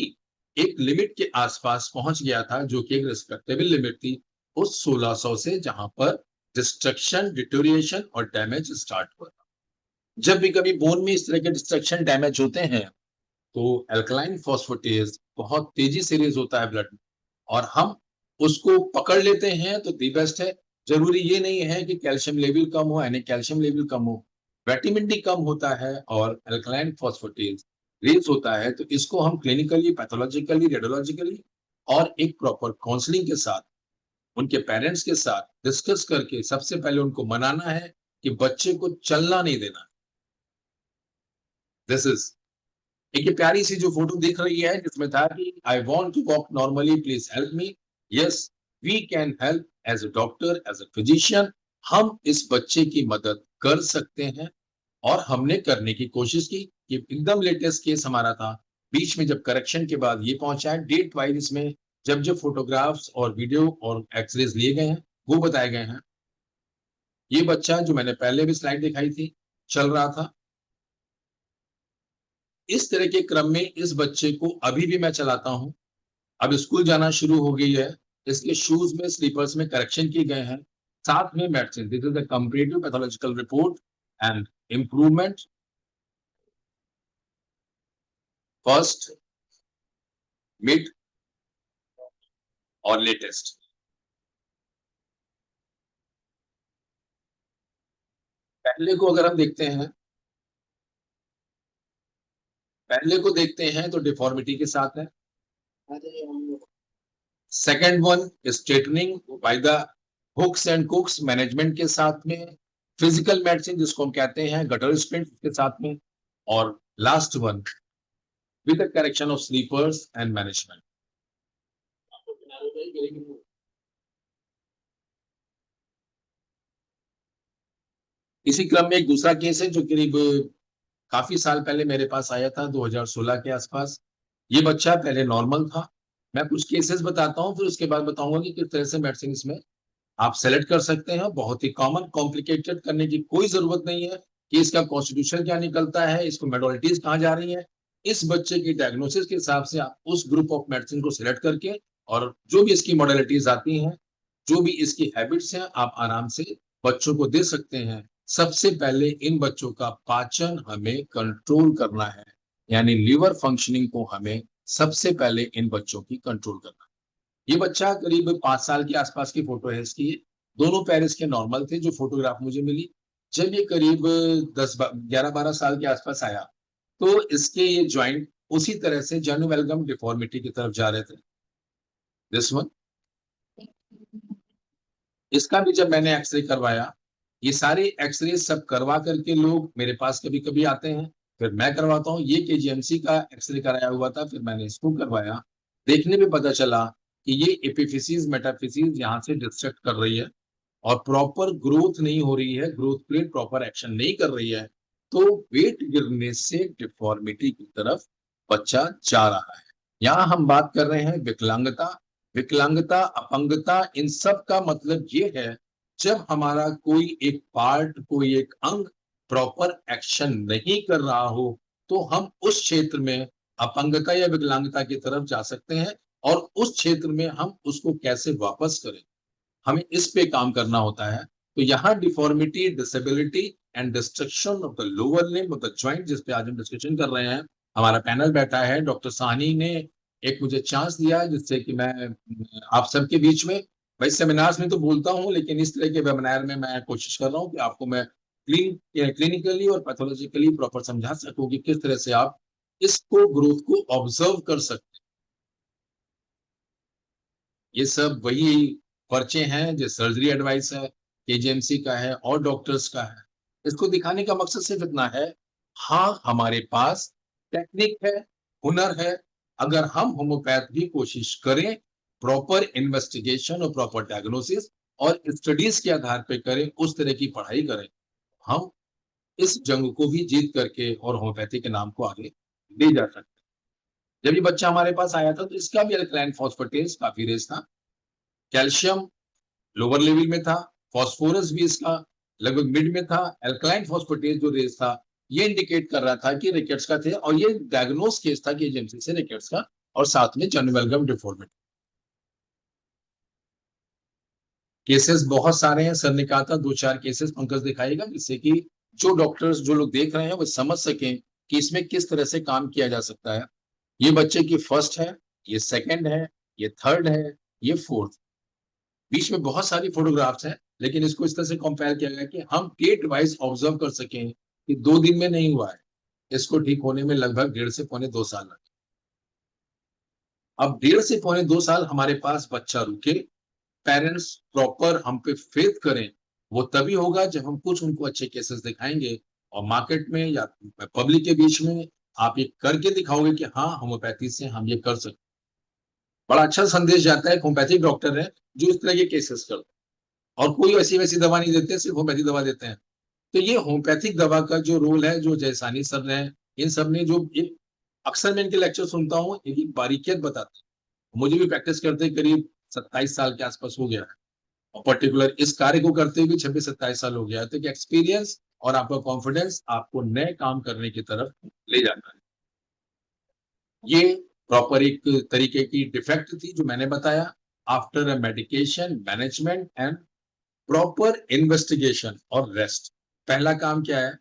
एक लिमिट के आसपास पहुंच गया था, जो कि एक रिस्पेक्टेबल लिमिट थी उस 1600 से, जहां पर डिस्ट्रक्शन, डिटोरिएशन और डैमेज स्टार्ट हुआ। जब भी कभी बोन में इस तरह के डिस्ट्रक्शन, डैमेज होते हैं, तो एल्कलाइन फॉस्फेटेज बहुत तेजी से रिलीज होता है ब्लड में और हम उसको पकड़ लेते हैं, तो दी बेस्ट है। जरूरी ये नहीं है कि कैल्शियम लेवल कम हो, यानी कैल्शियम लेवल कम हो, विटामिन डी कम होता है और एल्कलाइन फॉस्फेटेज रिलीज होता है, तो इसको हम क्लिनिकली, पैथोलॉजिकली, रेडियोलॉजिकली और एक प्रॉपर काउंसलिंग के साथ, उनके पेरेंट्स के साथ डिस्कस करके सबसे पहले उनको मनाना है कि बच्चे को चलना नहीं देना। दिस इज एक ये प्यारी सी जो फोटो दिख रही है, जिसमें था कि I want to walk normally, please help me. Yes, we can help as a doctor, as a physician. हम इस बच्चे की मदद कर सकते हैं और हमने करने की कोशिश की। कि एकदम लेटेस्ट केस हमारा था, बीच में जब करेक्शन के बाद ये पहुंचा है, डेट वाइज इसमें जब जब फोटोग्राफ्स और वीडियो और एक्सरेज लिए गए हैं, वो बताए गए हैं। ये बच्चा जो मैंने पहले भी स्लाइड दिखाई थी, चल रहा था। इस तरह के क्रम में इस बच्चे को अभी भी मैं चलाता हूं। अब स्कूल जाना शुरू हो गई है, इसके शूज में, स्लीपर्स में करेक्शन किए गए हैं, साथ में medicine. This is the comparative pathological report and improvement, first, mid और लेटेस्ट। पहले को अगर हम देखते हैं, पहले को देखते हैं तो डिफॉर्मिटी के साथ है। Second one straightening by the hooks and cooks management के साथ में, फिजिकल मेडिसिन जिसको हम कहते हैं गटर स्प्रिंट के साथ में, और last one with the correction of sleepers and management. इसी क्रम में एक दूसरा केस है जो करीब काफी साल पहले मेरे पास आया था, 2016 के आसपास। ये बच्चा पहले नॉर्मल था। मैं कुछ केसेस बताता हूँ, फिर उसके बाद बताऊंगा कि किस तरह से मेडिसिन में आप सेलेक्ट कर सकते हैं। बहुत ही कॉमन, कॉम्प्लिकेटेड करने की कोई जरूरत नहीं है कि इसका कॉन्स्टिट्यूशन क्या निकलता है, इसको मेडोलिटीज कहाँ जा रही है। इस बच्चे की डायग्नोसिस के हिसाब से आप उस ग्रुप ऑफ मेडिसिन को सिलेक्ट करके, और जो भी इसकी मॉडलिटीज आती हैं, जो भी इसकी हैबिट्स हैं, आप आराम से बच्चों को दे सकते हैं। सबसे पहले इन बच्चों का पाचन हमें कंट्रोल करना है, यानी लीवर फंक्शनिंग को हमें सबसे पहले इन बच्चों की कंट्रोल करना है। ये बच्चा करीब 5 साल के आसपास की फोटो है इसकी। दोनों पैर इसके नॉर्मल थे, जो फोटोग्राफ मुझे मिली। जब ये करीब 11-12 साल के आसपास आया, तो इसके ये ज्वाइंट उसी तरह से जेनुवेलगम डिफॉर्मिटी की तरफ जा रहे थे। दिस वन, इसका भी जब मैंने एक्सरे करवाया, ये सारे एक्सरे सब करवा करके लोग मेरे पास कभी कभी आते हैं, फिर मैं करवाता हूँ। ये केजीएमसी का एक्सरे कराया हुआ था, फिर मैंने इसको करवाया। देखने में पता चला कि ये एपिफिसीज, मेटाफिसीज यहाँ से डिस्ट्रक्ट कर रही है और प्रॉपर ग्रोथ नहीं हो रही है, ग्रोथ प्लेट प्रॉपर एक्शन नहीं कर रही है। तो वेट गिरने से डिफॉर्मिटी की तरफ बच्चा जा रहा है। यहाँ हम बात कर रहे हैं विकलांगता। विकलांगता, अपंगता, इन सब का मतलब ये है, जब हमारा कोई एक पार्ट, कोई एक अंग प्रॉपर एक्शन नहीं कर रहा हो, तो हम उस क्षेत्र में अपंगता या विकलांगता की तरफ जा सकते हैं। और उस क्षेत्र में हम उसको कैसे वापस करें, हमें इस पे काम करना होता है। तो यहाँ deformity, disability and destruction of the lower limb of the joint, जिस पे आज हम डिस्कशन कर रहे हैं, हमारा पैनल बैठा है। डॉक्टर साहनी ने एक मुझे चांस दिया जिससे कि मैं आप सबके बीच में भाई सेमिनार्स में तो बोलता हूँ, लेकिन इस तरह के वेबिनार में मैं कोशिश कर रहा हूँ कि आपको मैं क्लिनिकली और पैथोलॉजिकली प्रॉपर समझा सकूं कि किस तरह से आप इसको ग्रोथ को ऑब्जर्व कर सकते हैं। ये सब वही पर्चे हैं जो सर्जरी एडवाइस है, केजीएमसी का है और डॉक्टर्स का है। इसको दिखाने का मकसद सिर्फ इतना है, हाँ हमारे पास टेक्निक है, हुनर है। अगर हम होम्योपैथ भी कोशिश करें, प्रॉपर इन्वेस्टिगेशन और प्रॉपर डायग्नोसिस और स्टडीज के आधार पे करें, उस तरह की पढ़ाई करें, हम इस जंग को भी जीत करके और होम्योपैथी के नाम को आगे ले जा सकते हैं। जब ये बच्चा हमारे पास आया था तो इसका भी अल्कलाइन फॉस्फेटेज काफी रेस था, कैल्शियम लोअर लेवल में था, फास्फोरस भी इसका लगभग मिड में था, अल्कलाइन फॉस्फेटेज जो रेस था ये इंडिकेट कर रहा था कि रिकेट्स का थे, और ये डायग्नोस केस था केजीएमसी से रिकेट्स का, और साथ में जनवल्गम डिफॉर्मिटी। केसेस बहुत सारे हैं, सर ने कहा था 2-4 केसेस पंकज दिखाएगा, जिससे कि जो डॉक्टर्स जो लोग देख रहे हैं वो समझ सकें कि इसमें किस तरह से काम किया जा सकता है। ये बच्चे की फर्स्ट है, ये सेकंड है, ये थर्ड है, ये फोर्थ। बीच में बहुत सारी फोटोग्राफ्स हैं, लेकिन इसको इस तरह से कंपेयर किया गया कि हम डेट वाइज ऑब्जर्व कर सकें कि 2 दिन में नहीं हुआ है, इसको ठीक होने में लगभग 1.5 से पौने 2 साल लगे। अब 1.5 से पौने 2 साल हमारे पास बच्चा रुके, पेरेंट्स प्रॉपर हम पे फेथ करें, वो तभी होगा जब हम कुछ उनको अच्छे केसेस दिखाएंगे और मार्केट में या पब्लिक के बीच में आप ये करके दिखाओगे कि हाँ होम्योपैथी से हम ये कर सकते। बड़ा अच्छा संदेश जाता है, होम्योपैथिक डॉक्टर है जो इस तरह के केसेस करते हैं, और कोई ऐसी वैसी दवा नहीं देते, सिर्फ होम्योपैथिक दवा देते हैं। तो ये होम्योपैथिक दवा का जो रोल है, जो जयसानी सर ने, इन सब ने जो अक्सर मैं इनके लेक्चर सुनता हूँ, इनकी बारीकियत बताते हैं। मुझे भी प्रैक्टिस करते करीब 27 साल के आसपास हो गया है, और पर्टिकुलर इस कार्य को करते हुए 26-27 साल हो गया है। तो एक्सपीरियंस और आपका कॉन्फिडेंस आपको नए काम करने की तरफ ले जाता है। ये प्रॉपर एक तरीके की डिफेक्ट थी जो मैंने बताया। After a medication management and proper investigation और रेस्ट। पहला काम क्या है?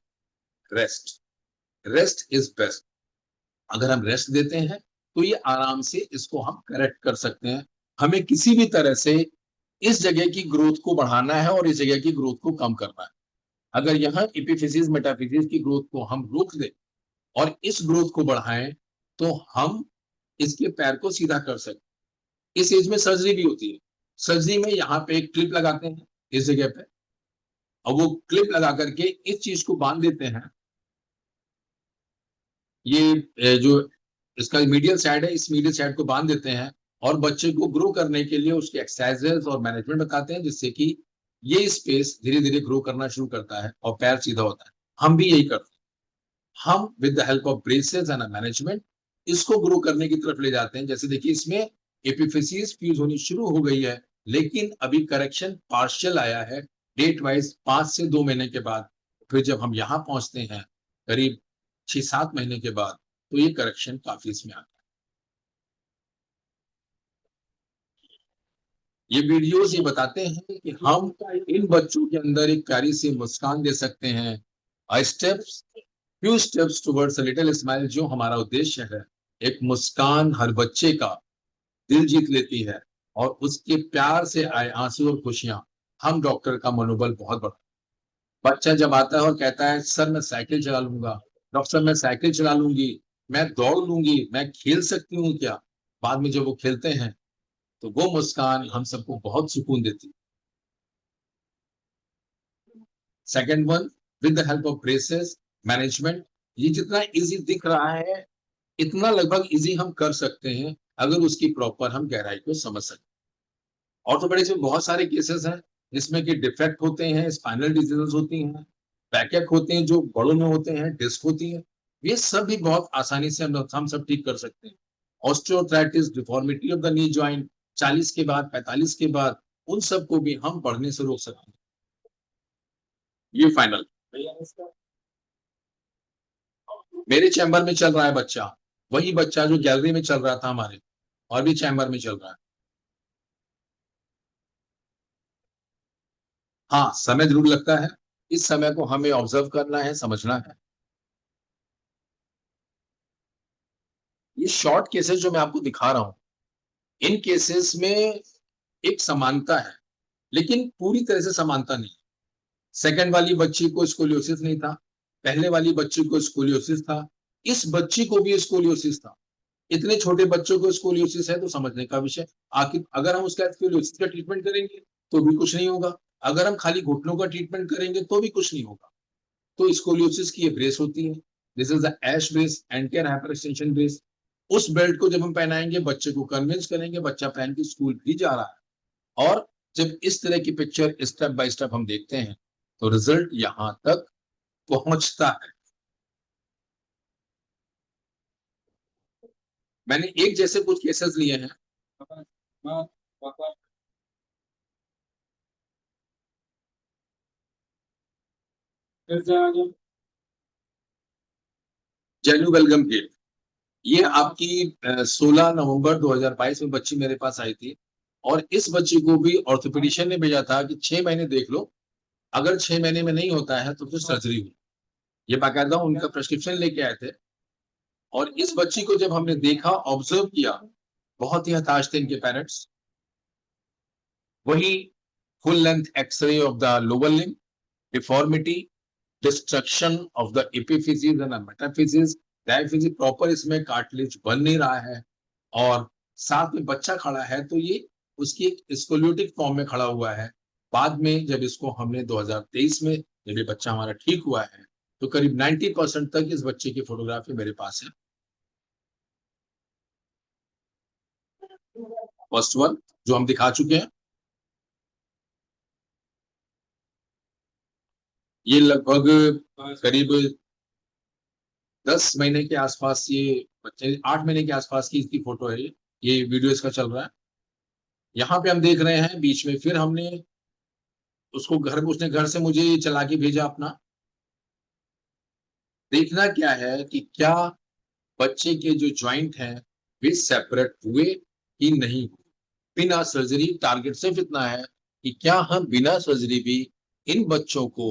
रेस्ट। Rest is best. अगर हम रेस्ट देते हैं तो ये आराम से इसको हम करेक्ट कर सकते हैं। हमें किसी भी तरह से इस जगह की ग्रोथ को बढ़ाना है और इस जगह की ग्रोथ को कम करना है। अगर यहाँ एपिफिसिस मेटाफिसिस की ग्रोथ को हम रोक दें और इस ग्रोथ को बढ़ाएं, तो हम इसके पैर को सीधा कर सकते। इस एज में सर्जरी भी होती है। सर्जरी में यहाँ पे एक क्लिप लगाते हैं इस जगह पे, और वो क्लिप लगा करके इस चीज को बांध देते हैं। ये जो इसका मीडियल साइड है, इस मीडियल साइड को बांध देते हैं और बच्चे को ग्रो करने के लिए उसके एक्सरसाइजेस और मैनेजमेंट बताते हैं, जिससे कि ये स्पेस धीरे धीरे ग्रो करना शुरू करता है और पैर सीधा होता है। हम भी यही करते हैं। हम with the help of braces and management इसको ग्रो करने की तरफ ले जाते हैं। जैसे देखिए इसमें एपिफिसिस फ्यूज होनी शुरू हो गई है, लेकिन अभी करेक्शन पार्शियल आया है। डेट वाइज 5 से 2 महीने के बाद, फिर जब हम यहाँ पहुंचते हैं करीब 6-7 महीने के बाद, तो ये करेक्शन काफी इसमें आता है। ये वीडियोस ये बताते हैं कि हम इन बच्चों के अंदर एक प्यारी सी मुस्कान दे सकते हैं। Steps, few steps towards a little smile, जो हमारा उद्देश्य है। एक मुस्कान हर बच्चे का दिल जीत लेती है, और उसके प्यार से आए आंसू और खुशियां हम डॉक्टर का मनोबल बहुत बढ़ा। बच्चा जब आता है और कहता है सर मैं साइकिल चला लूंगा, डॉक्टर साहब मैं साइकिल चला लूंगी, मैं दौड़ लूंगी, मैं खेल सकती हूँ क्या, बाद में जब वो खेलते हैं तो वो मुस्कान हम सबको बहुत सुकून देती है। Second one, with the help of braces management, ये जितना इजी दिख रहा है इतना लगभग इजी हम कर सकते हैं, अगर उसकी प्रॉपर हम गहराई को समझ सकते हैं। ऑर्थोपेडिक्स में बहुत सारे केसेस हैं जिसमें कि डिफेक्ट होते हैं, स्पाइनल डिजीजेस होती हैं, बैकएक होते हैं जो बड़ों में होते हैं, डिस्क होती है। ये सब भी बहुत आसानी से हम सब ठीक कर सकते हैं। Osteoarthritis, deformity of the knee joint, 40 के बाद, 45 के बाद, उन सब को भी हम बढ़ने से रोक सकते हैं। ये फाइनल मेरे चैम्बर में चल रहा है बच्चा, वही बच्चा जो गैलरी में चल रहा था हमारे, और भी चैम्बर में चल रहा है। हाँ, समय जरूर लगता है। इस समय को हमें ऑब्जर्व करना है, समझना है। ये शॉर्ट केसेस जो मैं आपको दिखा रहा हूं, इन केसेस में एक समानता है, लेकिन पूरी तरह से समानता नहीं। सेकंड वाली बच्ची को स्कोलियोसिस नहीं था, पहले वाली बच्ची को स्कोलियोसिस था, इस बच्ची को भी स्कोलियोसिस था। इतने छोटे बच्चों को स्कोलियोसिस है तो समझने का विषय। आखिर अगर हम उसका स्कोलियोसिस का ट्रीटमेंट करेंगे तो भी कुछ नहीं होगा, अगर हम खाली घुटनों का ट्रीटमेंट करेंगे तो भी कुछ नहीं होगा। तो स्कोलियोसिस की ये ब्रेस होती है, this is the ASH brace, anterior hyperextension brace. उस बेल्ट को जब हम पहनाएंगे, बच्चे को कन्विंस करेंगे, बच्चा पहन के स्कूल भी जा रहा है। और जब इस तरह की पिक्चर स्टेप बाय स्टेप हम देखते हैं तो रिजल्ट यहां तक पहुंचता है। मैंने एक जैसे कुछ केसेस लिए हैं। जेनू बेलगम के, ये आपकी 16 नवंबर 2022 में बच्ची मेरे पास आई थी, और इस बच्ची को भी ऑर्थोपेडिशियन ने भेजा था कि 6 महीने देख लो, अगर 6 महीने में नहीं होता है तो फिर सर्जरी हुई। ये बाकायदा उनका प्रेस्क्रिप्शन लेके आए थे। और इस बच्ची को जब हमने देखा, ऑब्जर्व किया, बहुत ही हताश थे इनके पेरेंट्स। वही full length x-ray of the lower limb, deformity, destruction of the epiphysis and metaphysis, diaphysis, proper इसमें कार्टिलेज बन नहीं रहा है, और साथ में बच्चा खड़ा है तो ये उसकी एक स्कोलियोटिक फॉर्म में खड़ा हुआ है। बाद में जब इसको हमने 2023 में, जब ये बच्चा हमारा ठीक हुआ है, तो करीब 90% तक इस बच्चे की फोटोग्राफी मेरे पास है। फर्स्ट वन जो हम दिखा चुके हैं, ये लगभग करीब 10 महीने के आसपास, ये बच्चे 8 महीने के आसपास की इसकी फोटो है। ये वीडियो इसका चल रहा है। यहाँ पे हम देख रहे हैं बीच में फिर हमने उसको उसने घर से मुझे ये चला के भेजा अपना। देखना क्या है कि क्या बच्चे के जो ज्वाइंट हैं वे सेपरेट हुए कि नहीं हुए। बिना सर्जरी, टारगेट सिर्फ इतना है कि क्या हम बिना सर्जरी भी इन बच्चों को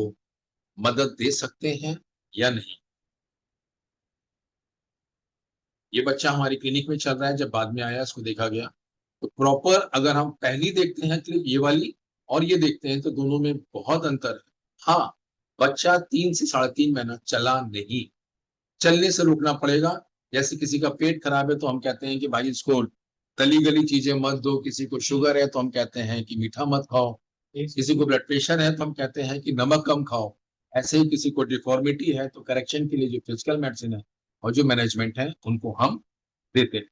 मदद दे सकते हैं या नहीं। ये बच्चा हमारी क्लिनिक में चल रहा है, जब बाद में आया इसको देखा गया तो प्रॉपर, अगर हम पहली देखते हैं क्लिप ये वाली और ये देखते हैं तो दोनों में बहुत अंतर है। हाँ, बच्चा 3 से 3.5 महीना चला नहीं, चलने से रोकना पड़ेगा। जैसे किसी का पेट खराब है तो हम कहते हैं कि भाई इसको तली गली चीजें मत दो, किसी को शुगर है तो हम कहते हैं कि मीठा मत खाओ, किसी को ब्लड प्रेशर है तो हम कहते हैं कि नमक कम खाओ। ऐसे ही किसी को डिफॉर्मिटी है तो करेक्शन के लिए जो फिजिकल मेडिसिन है और जो मैनेजमेंट है उनको हम देते हैं।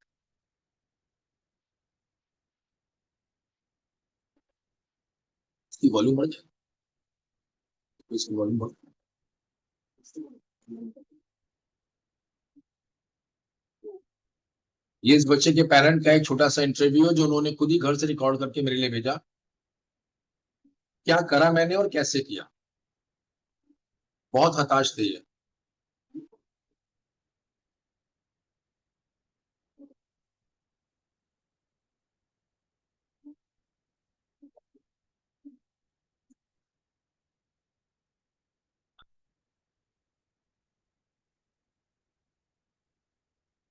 इसकी वॉल्यूम बढ़ जाए, इसकी वॉल्यूम बढ़। ये इस बच्चे के पेरेंट का एक छोटा सा इंटरव्यू है जो उन्होंने खुद ही घर से रिकॉर्ड करके मेरे लिए भेजा। क्या करा मैंने और कैसे किया, बहुत हताश थे ये।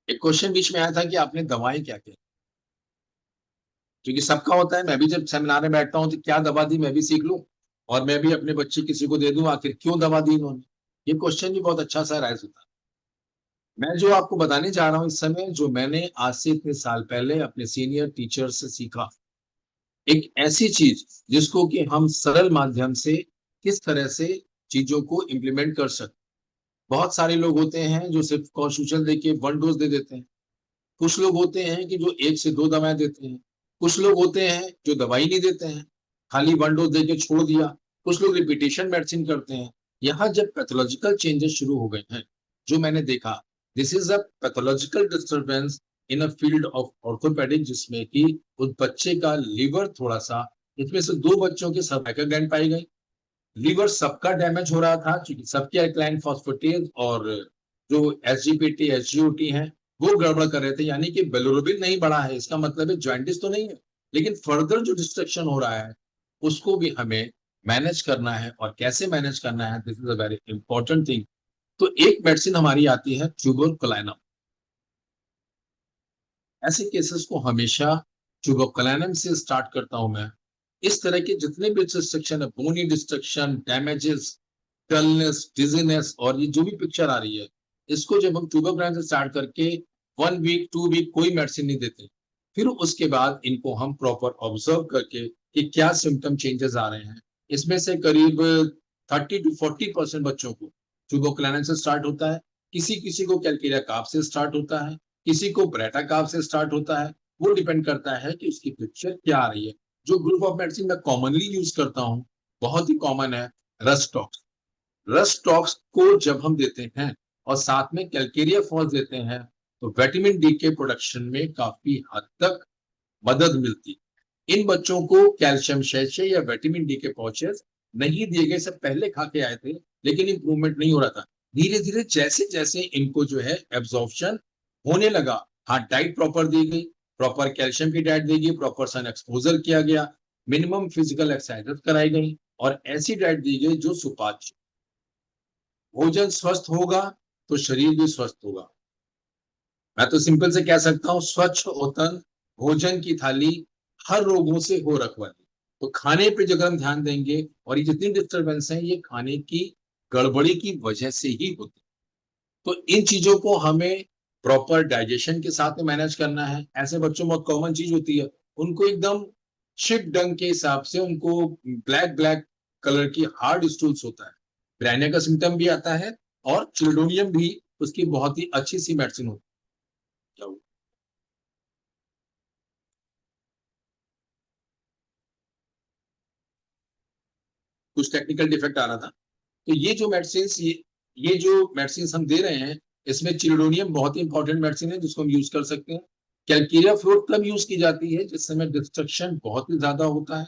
एक क्वेश्चन बीच में आया था कि आपने दवाएं क्या क्या, क्योंकि सबका होता है। मैं भी जब सेमिनार में बैठता हूँ तो क्या दवा दी मैं भी सीख लूं और मैं भी अपने बच्चे किसी को दे दूं, आखिर क्यों दवा दी इन्होंने। ये क्वेश्चन भी बहुत अच्छा सा राइज होता है। मैं जो आपको बताने जा रहा हूँ इस समय, जो मैंने आज से इतने साल पहले अपने सीनियर टीचर से सीखा, एक ऐसी चीज जिसको कि हम सरल माध्यम से किस तरह से चीजों को इम्प्लीमेंट कर सकते। बहुत सारे लोग होते हैं जो सिर्फ कॉन्स्टिट्यूशन देके 1 डोज दे देते हैं, कुछ लोग होते हैं कि जो 1 से 2 दवाएं देते हैं, कुछ लोग होते हैं जो दवाई नहीं देते हैं, खाली 1 डोज देके छोड़ दिया, कुछ लोग रिपीटेशन मेडिसिन करते हैं। यहाँ जब पैथोलॉजिकल चेंजेस शुरू हो गए हैं, जो मैंने देखा, this is a pathological disturbance in a field of orthopaedic, जिसमें कि उस बच्चे का लीवर थोड़ा सा, इसमें से 2 बच्चों के सर्वाइकल ग्लैंड पाई गई। लीवर सबका डैमेज हो रहा था क्योंकि सबके अल्कलाइन फॉस्फेटेज और जो एसजीपीटी एसजीओटी है वो गड़बड़ कर रहे थे, यानी कि बिलिरुबिन नहीं बढ़ा है। इसका मतलब है जॉइंटिस तो नहीं है, लेकिन फर्दर जो डिस्ट्रक्शन हो रहा है उसको भी हमें मैनेज करना है, और कैसे मैनेज करना है, this is a very important thing. तो एक मेडिसिन हमारी आती है ट्यूबरकुलिनम। ऐसे केसेस को हमेशा ट्यूबरकुलोसिस से स्टार्ट करता हूं मैं। इस तरह के जितने भी डिस्ट्रक्शन है, बोनी डिस्ट्रक्शन, डैमेजेस, डलनेस, डिजीनेस, और ये जो भी पिक्चर आ रही है, इसको जब हम ट्यूबरकुलोसिस से स्टार्ट करके 1 वीक 2 वीक कोई मेडिसिन नहीं देते, फिर उसके बाद इनको हम प्रॉपर ऑब्जर्व करके कि क्या सिम्टम चेंजेस आ रहे हैं। इसमें से करीब 30 to 40% बच्चों को ट्यूबरकुलोसिस से स्टार्ट होता है, किसी किसी को कैलकेरिया काफ से स्टार्ट होता है, किसी को ब्रेटा काफ से स्टार्ट होता है। वो डिपेंड करता है कि उसकी पिक्चर क्या आ रही है। जो ग्रुप ऑफ मेडिसिन मैं कॉमनली यूज करता हूँ, बहुत ही कॉमन है रस्टॉक्स। रस्टॉक्स को जब हम देते हैं और साथ में कैलकेरिया फॉस देते हैं, तो विटामिन डी के प्रोडक्शन में काफी हद तक मदद मिलती है। इन बच्चों को कैल्शियम शैशे या विटामिन डी के पाउचेस नहीं दिए गए, सब पहले खा के आए थे, लेकिन इंप्रूवमेंट नहीं हो रहा था। धीरे धीरे जैसे जैसे इनको जो है एब्जॉर्प्शन होने लगा, हाँ डाइट प्रॉपर दी गई, प्रॉपर कैल्शियम की डाइट दी गई, प्रॉपर सन एक्सपोजर किया गया, मिनिमम फिजिकल एक्सरसाइज कराई गई, और ऐसी डाइट दी गई जो सुपाच्य। भोजन स्वस्थ होगा तो शरीर भी स्वस्थ होगा। मैं तो सिंपल से कह सकता हूँ, स्वच्छ औतन भोजन की थाली हर रोगों से हो रखवाली। तो खाने पे जब हम ध्यान देंगे, और ये जितनी डिस्टर्बेंस है ये खाने की गड़बड़ी की वजह से ही होती है। तो इन चीजों को हमें प्रॉपर डाइजेशन के साथ में मैनेज करना है। ऐसे बच्चों में बहुत कॉमन चीज होती है, उनको एकदम शिप डंग के हिसाब से उनको ब्लैक ब्लैक कलर की हार्ड स्टूल्स होता है, ब्रैनिया का सिम्टम भी आता है, और चिल्डोनियम भी उसकी बहुत ही अच्छी सी मेडिसिन होती है। कुछ टेक्निकल डिफेक्ट आ रहा था। तो ये जो मेडिसिन, ये जो मेडिसिन हम दे रहे हैं, इसमें चिल्डोनियम बहुत ही इंपॉर्टेंट मेडिसिन है जिसको हम यूज कर सकते हैं। कैलकेरिया फ्लोर तब यूज की जाती है जिस समय डिस्ट्रक्शन बहुत ही ज्यादा होता है।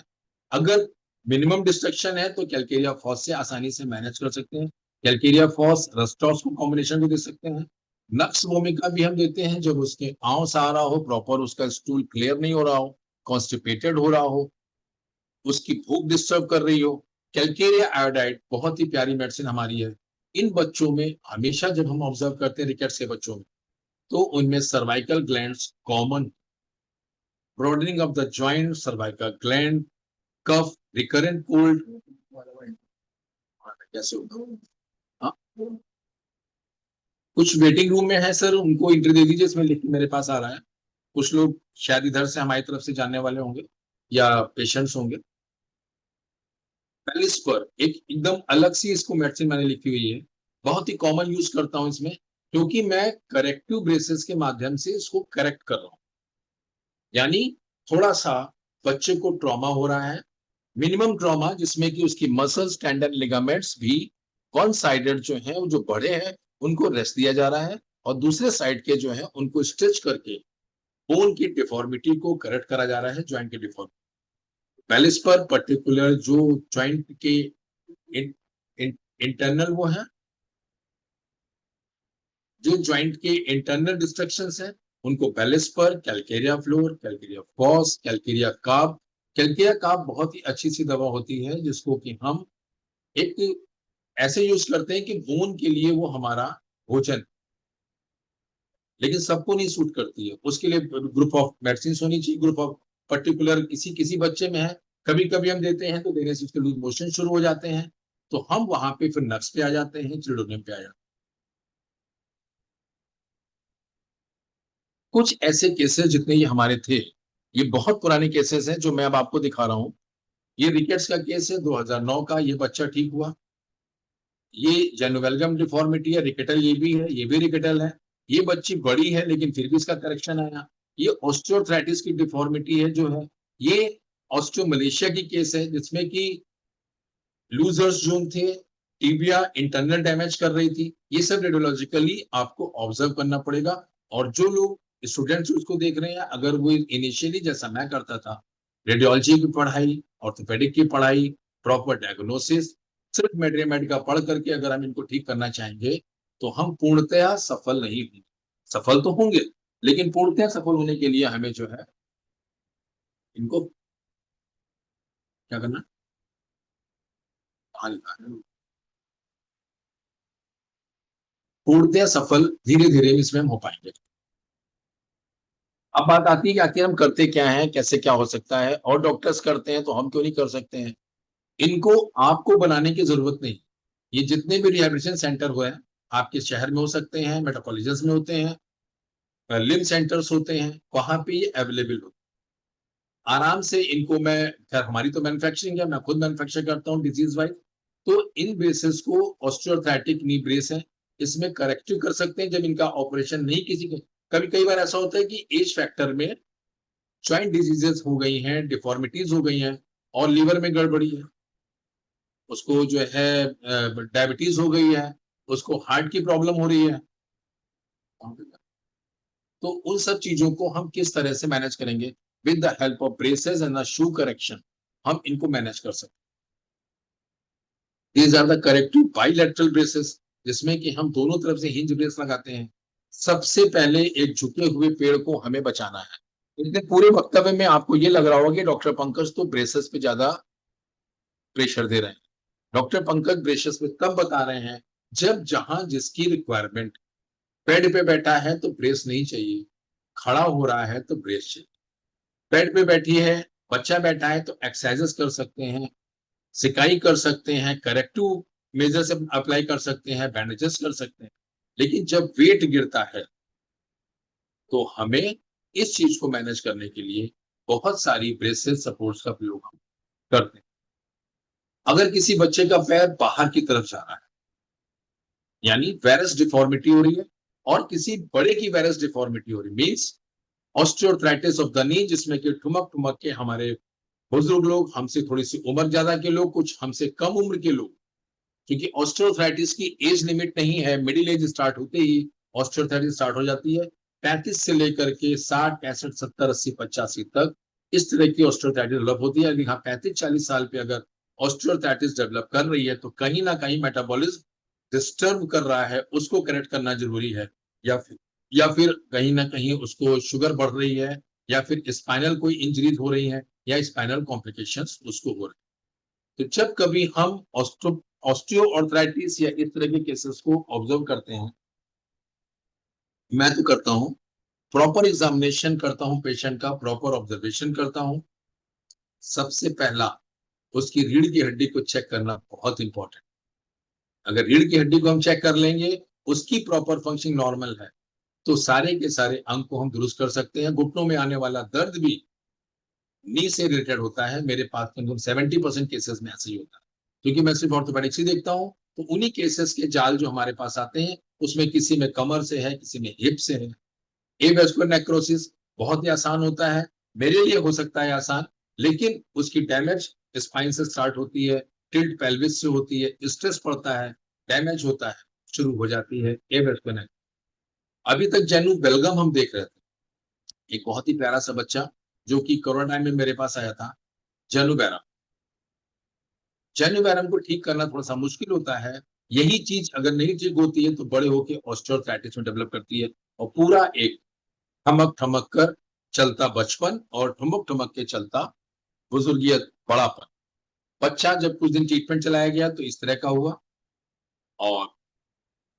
अगर मिनिमम डिस्ट्रक्शन है तो कैलकेरिया फॉस से आसानी से मैनेज कर सकते हैं। कैलकेरिया फॉस रस्टॉस को कॉम्बिनेशन भी दे सकते हैं। नक्स वोमिका भी हम देते हैं जब उसके आंस आ रहा हो, प्रॉपर उसका स्टूल क्लियर नहीं हो रहा हो, कॉन्स्टिपेटेड हो रहा हो, उसकी भूख डिस्टर्ब कर रही हो। कैलकेरिया आयोडाइड बहुत ही प्यारी मेडिसिन हमारी है। इन बच्चों में हमेशा जब हम ऑब्जर्व करते हैं रिकेट्स के बच्चों में, तो उनमें cervical glands common, broadening of the joint, cervical gland, cough, recurrent cold, कैसे होगा। हाँ, कुछ वेटिंग रूम में है सर, उनको एंट्री दे दीजिए, इसमें लिख के मेरे पास आ रहा है। कुछ लोग शायद इधर से हमारी तरफ से जानने वाले होंगे या पेशेंट्स होंगे। पहले इस पर एक एकदम अलग सी इसको मेडिसिन मैंने लिखी हुई है, बहुत ही कॉमन यूज करता हूं इसमें, क्योंकि मैं करेक्टिव ब्रेसेस के माध्यम से इसको करेक्ट कर रहा हूं। यानी थोड़ा सा बच्चे को ट्रॉमा हो रहा है, मिनिमम ट्रॉमा, जिसमें कि उसकी मसल्स, टेंडन, लिगामेंट्स भी वन साइडेड जो है, जो बड़े हैं उनको रेस्ट दिया जा रहा है, और दूसरे साइड के जो है उनको स्ट्रेच करके बोन की डिफॉर्मिटी को करेक्ट करा जा रहा है, ज्वाइंट की डिफॉर्मिटी। पहले इस पर पर्टिकुलर जो ज्वाइंट के इन, इन, इंटरनल वो है, जो ज्वाइंट के इंटरनल डिस्ट्रक्शंस हैं, उनको बैलेंस पर calcarea fluor, calcarea phos, calcarea carb. Calcarea carb बहुत ही अच्छी सी दवा होती है जिसको कि हम एक ऐसे यूज करते हैं कि बोन के लिए वो हमारा भोजन, लेकिन सबको नहीं सूट करती है। उसके लिए ग्रुप ऑफ मेडिसिन होनी चाहिए, ग्रुप ऑफ पर्टिकुलर, किसी किसी बच्चे में है, कभी कभी हम देते हैं तो देने से उसके लूज मोशन शुरू हो जाते हैं, तो हम वहां पे फिर नक्स पे आ जाते हैं, चिल्ड्रोनियम पे आ जाते हैं। कुछ ऐसे केसेस जितने ये हमारे थे, ये बहुत पुराने केसेस हैं जो मैं अब आपको दिखा रहा हूँ। ये रिकेट्स का केस है 2009 का, ये बच्चा ठीक हुआ। ये जेनोवेल्गम डिफॉर्मिटी है, रिकेटल ये भी है, ये भी रिकेटल है। ये बच्ची बड़ी है लेकिन फिर भी इसका करेक्शन आया। ये ऑस्टियोआर्थराइटिस की डिफॉर्मिटी है जो है, ये ऑस्टियोमलेशिया की केस है जिसमें कि लूजर्स जोन थे, टिबिया इंटरनल डैमेज कर रही थी। ये सब रेडियोलॉजिकली आपको ऑब्जर्व करना पड़ेगा। और जो लोग स्टूडेंट्स उसको देख रहे हैं, अगर वो इनिशियली जैसा मैं करता था, रेडियोलॉजी की पढ़ाई, ऑर्थोपेडिक की पढ़ाई, प्रॉपर डायग्नोसिस, सिर्फ मेडिमेड का पढ़ करके अगर हम इनको ठीक करना चाहेंगे, तो हम पूर्णतया सफल नहीं होंगे। सफल तो होंगे, लेकिन पूर्णतया सफल होने के लिए हमें जो है इनको क्या करना, पूर्णतया सफल धीरे धीरे इसमें हम हो पाएंगे। अब बात आती है कि आखिर हम करते क्या हैं, कैसे क्या हो सकता है, और डॉक्टर्स करते हैं तो हम क्यों नहीं कर सकते हैं। इनको आपको बनाने की जरूरत नहीं। ये जितने भी रिहैबिलिटेशन सेंटर हुए हैं, आपके शहर में हो सकते हैं, मेडिकल कॉलेजेस में होते हैं, लिम सेंटर्स होते हैं, वहां पे ये अवेलेबल होते हैं। आराम से इनको मैं, खैर हमारी तो मैन्युफैक्चरिंग है, मैं खुद मैन्युफैक्चर करता हूँ डिजीज वाइज, तो इन ब्रेसेस को ऑस्टियोआर्थराइटिक नी ब्रेस है, इसमें करेक्टिव कर सकते हैं जब इनका ऑपरेशन नहीं किसी के। कभी कई बार ऐसा होता है कि एज फैक्टर में जॉइंट डिजीजेस हो गई हैं, डिफॉर्मिटीज हो गई हैं, और लीवर में गड़बड़ी है, उसको जो है डायबिटीज हो गई है, उसको हार्ट की प्रॉब्लम हो रही है, तो उन सब चीजों को हम किस तरह से मैनेज करेंगे with the help of braces and the shoe correction, हम इनको मैनेज कर सकते हैं। These are the corrective bilateral braces, जिसमें कि हम दोनों तरफ से हिंज ब्रेस लगाते हैं। सबसे पहले एक झुके हुए पेड़ को हमें बचाना है। इसलिए पूरे वक्तव्य में आपको ये लग रहा होगा कि डॉक्टर पंकज तो ब्रेसेस पे ज्यादा प्रेशर दे रहे हैं। डॉक्टर पंकज ब्रेसेस पे तब बता रहे हैं जब जहां जिसकी रिक्वायरमेंट, बेड पे बैठा है तो ब्रेस नहीं चाहिए, खड़ा हो रहा है तो ब्रेस चाहिए, बेड पे बैठी है, बच्चा बैठा है तो एक्सरसाइजेस कर सकते हैं, सिकाई कर सकते हैं, करेक्टिव मेजर से अप्लाई कर सकते हैं, बैंडेजेस कर सकते हैं। लेकिन जब वेट गिरता है तो हमें इस चीज को मैनेज करने के लिए बहुत सारी ब्रेसेस सपोर्ट्स का प्रयोग हम करते हैं। अगर किसी बच्चे का पैर बाहर की तरफ जा रहा है, यानी वेरस डिफॉर्मिटी हो रही है, और किसी बड़े की वेरस डिफॉर्मिटी हो रही, मीन्स ऑस्टियोआर्थराइटिस ऑफ द नी, जिसमें कि ठुमक ठुमक के हमारे बुजुर्ग लोग, हमसे थोड़ी सी उम्र ज्यादा के लोग, कुछ हमसे कम उम्र के लोग, क्योंकि ऑस्टियोआर्थराइटिस की एज लिमिट नहीं है, मिडिल एज स्टार्ट होते ही ऑस्टियोआर्थराइटिस स्टार्ट हो जाती है। 35 से लेकर के 60, 65, 70, 80, 85 तक इस तरह की ऑस्टियोआर्थराइटिस डेवलप होती है। लेकिन हाँ, 35-40 साल पे अगर ऑस्टियोआर्थराइटिस डेवलप कर रही है तो कहीं ना कहीं मेटाबॉलिज्म डिस्टर्ब कर रहा है, उसको करेक्ट करना जरूरी है। या फिर कहीं ना कहीं उसको शुगर बढ़ रही है, या फिर स्पाइनल कोई इंजरी हो रही है, या स्पाइनल कॉम्प्लिकेशंस उसको हो रहे हैं। तो जब कभी हम ऑस्टियोआर्थराइटिस या इस तरह के केसेस को ऑब्जर्व करते हैं, मैं तो करता हूँ, प्रॉपर एग्जामिनेशन करता हूँ, पेशेंट का प्रॉपर ऑब्जर्वेशन करता हूँ। सबसे पहला उसकी रीढ़ की हड्डी को चेक करना बहुत इंपॉर्टेंट। अगर रीढ़ की हड्डी को हम चेक कर लेंगे, उसकी प्रॉपर फंक्शनिंग नॉर्मल है, तो सारे के सारे अंग को हम दुरुस्त कर सकते हैं। घुटनों में आने वाला दर्द भी नी से रिलेटेड होता है। मेरे पास करीब 70% केसेस में ऐसे ही होता है, क्योंकि मैं सिर्फ ऑर्थोपेडिक्स ही देखता हूँ। तो उन्हीं केसेस के जाल जो हमारे पास आते हैं, उसमें किसी में कमर से है, किसी में हिप से है। एवेस्कुलर नेक्रोसिस बहुत ही आसान होता है, मेरे लिए हो सकता है आसान, लेकिन उसकी डैमेज स्पाइन से स्टार्ट होती है, टिल्ट पेल्विस से होती है, स्ट्रेस पड़ता है, डैमेज होता है, शुरू हो जाती है एवेस्कुलर। अभी तक जैनू बेलगम हम देख रहे थे, एक बहुत ही प्यारा सा बच्चा जो कि कोरोना टाइम में मेरे पास आया था, जैनू बैरम। जैनू बैरम को ठीक करना थोड़ा सा मुश्किल होता है। यही चीज अगर नहीं ठीक होती है तो बड़े होके ऑस्टियोआर्थराइटिस में डेवलप करती है, और पूरा एक ठमक ठमक कर चलता बचपन और ठुमक ठुमक के चलता बुजुर्गियत, बड़ापन। बच्चा जब कुछ दिन ट्रीटमेंट चलाया गया तो इस तरह का हुआ, और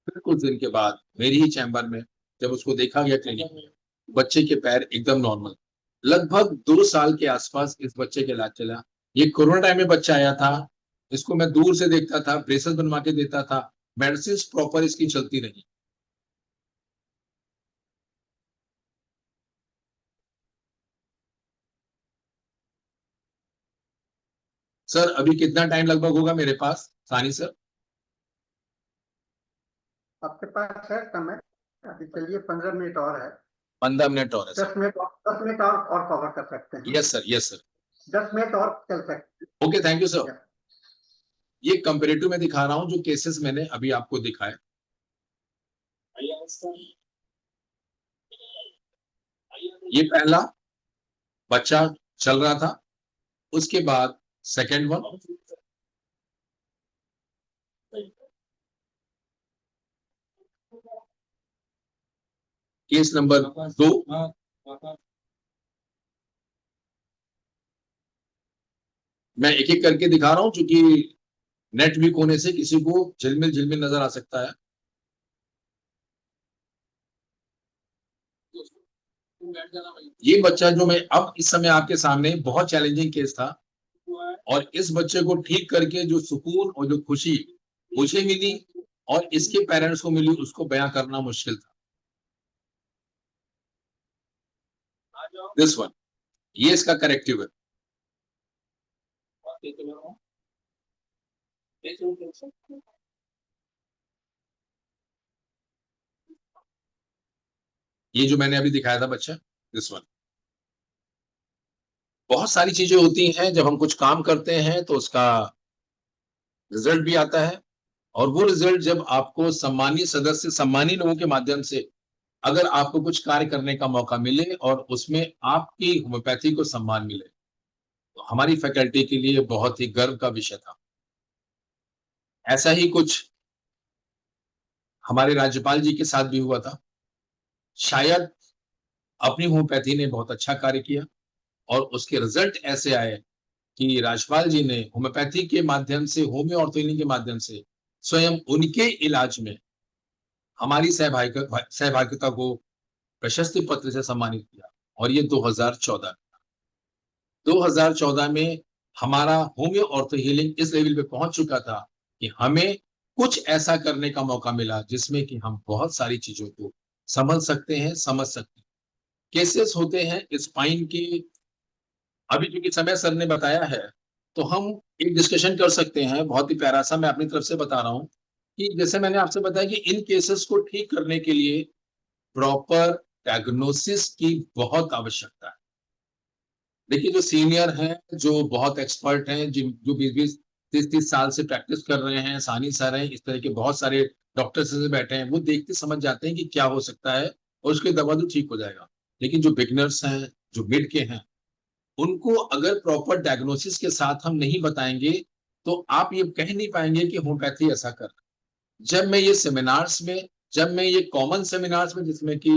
फिर कुछ दिन के बाद मेरी ही चैम्बर में जब उसको देखा गया क्लिनिक में, बच्चे के पैर एकदम नॉर्मल। लगभग 2 साल के आसपास इस बच्चे का इलाज चला। ये कोरोना टाइम में बच्चा आया था, इसको मैं दूर से देखता था, ब्रेसेस बनवा के देता था, मेडिसिन प्रॉपर इसकी चलती रही। सर अभी कितना टाइम लगभग होगा मेरे पास, सानी सर? आपके पास है समय? अभी चलिए 15 मिनट और है। 15 मिनट और है सर। 10 मिनट, 10 मिनट और कवर कर सकते हैं। Yes sir, yes sir. 10 minute और चल सकते हैं। Okay, thank you sir. ये कंपेरेटिव में दिखा रहा हूं जो केसेस मैंने अभी आपको दिखाए। ये पहला बच्चा चल रहा था, उसके बाद सेकेंड वन, केस नंबर 2, मैं एक एक करके दिखा रहा हूं क्योंकि नेट वीक होने से किसी को झिलमिल झिलमिल नजर आ सकता है। ये बच्चा जो मैं अब इस समय आपके सामने, बहुत चैलेंजिंग केस था, और इस बच्चे को ठीक करके जो सुकून और जो खुशी मुझे मिली और इसके पेरेंट्स को मिली, उसको बयां करना मुश्किल था। दिस वन, ये इसका करेक्टिव है। ये जो मैंने अभी दिखाया था बच्चा, दिस वन। बहुत सारी चीजें होती हैं, जब हम कुछ काम करते हैं तो उसका रिजल्ट भी आता है, और वो रिजल्ट जब आपको सम्मानीय सदस्य, सम्मानीय लोगों के माध्यम से अगर आपको कुछ कार्य करने का मौका मिले और उसमें आपकी होम्योपैथी को सम्मान मिले, तो हमारी फैकल्टी के लिए बहुत ही गर्व का विषय था। ऐसा ही कुछ हमारे राज्यपाल जी के साथ भी हुआ था। शायद अपनी होम्योपैथी ने बहुत अच्छा कार्य किया और उसके रिजल्ट ऐसे आए कि राज्यपाल जी ने होम्योपैथी के माध्यम से, होम्यो ऑर्थोहीलिंग के माध्यम से स्वयं उनके इलाज में हमारी सहभागिता को प्रशस्ति पत्र से सम्मानित किया, और ये 2014 में हमारा होम्यो ऑर्थो हीलिंग इस लेवल पे पहुंच चुका था कि हमें कुछ ऐसा करने का मौका मिला जिसमें कि हम बहुत सारी चीजों को समझ सकते हैं, समझ सकते हैं। केसेस होते हैं स्पाइन के, अभी क्योंकि समय सर ने बताया है तो हम एक डिस्कशन कर सकते हैं, बहुत ही प्यारा सा मैं अपनी तरफ से बता रहा हूं कि जैसे मैंने आपसे बताया कि इन केसेस को ठीक करने के लिए प्रॉपर डायग्नोसिस की बहुत आवश्यकता है। देखिए, जो सीनियर हैं, जो बहुत एक्सपर्ट हैं, जिन जो 20-20, 30-30 साल से प्रैक्टिस कर रहे हैं, सानी सर हैं, इस तरह के बहुत सारे डॉक्टर्स से बैठे हैं, वो देख के समझ जाते हैं कि क्या हो सकता है और उसके दवा तो ठीक हो जाएगा। लेकिन जो बिगिनर्स हैं, जो मिड के हैं, उनको अगर प्रॉपर डायग्नोसिस के साथ हम नहीं बताएंगे, तो आप ये कह नहीं पाएंगे कि होम्योपैथी ऐसा कर। जब मैं ये सेमिनार्स में, जब मैं ये कॉमन सेमिनार्स में जिसमें कि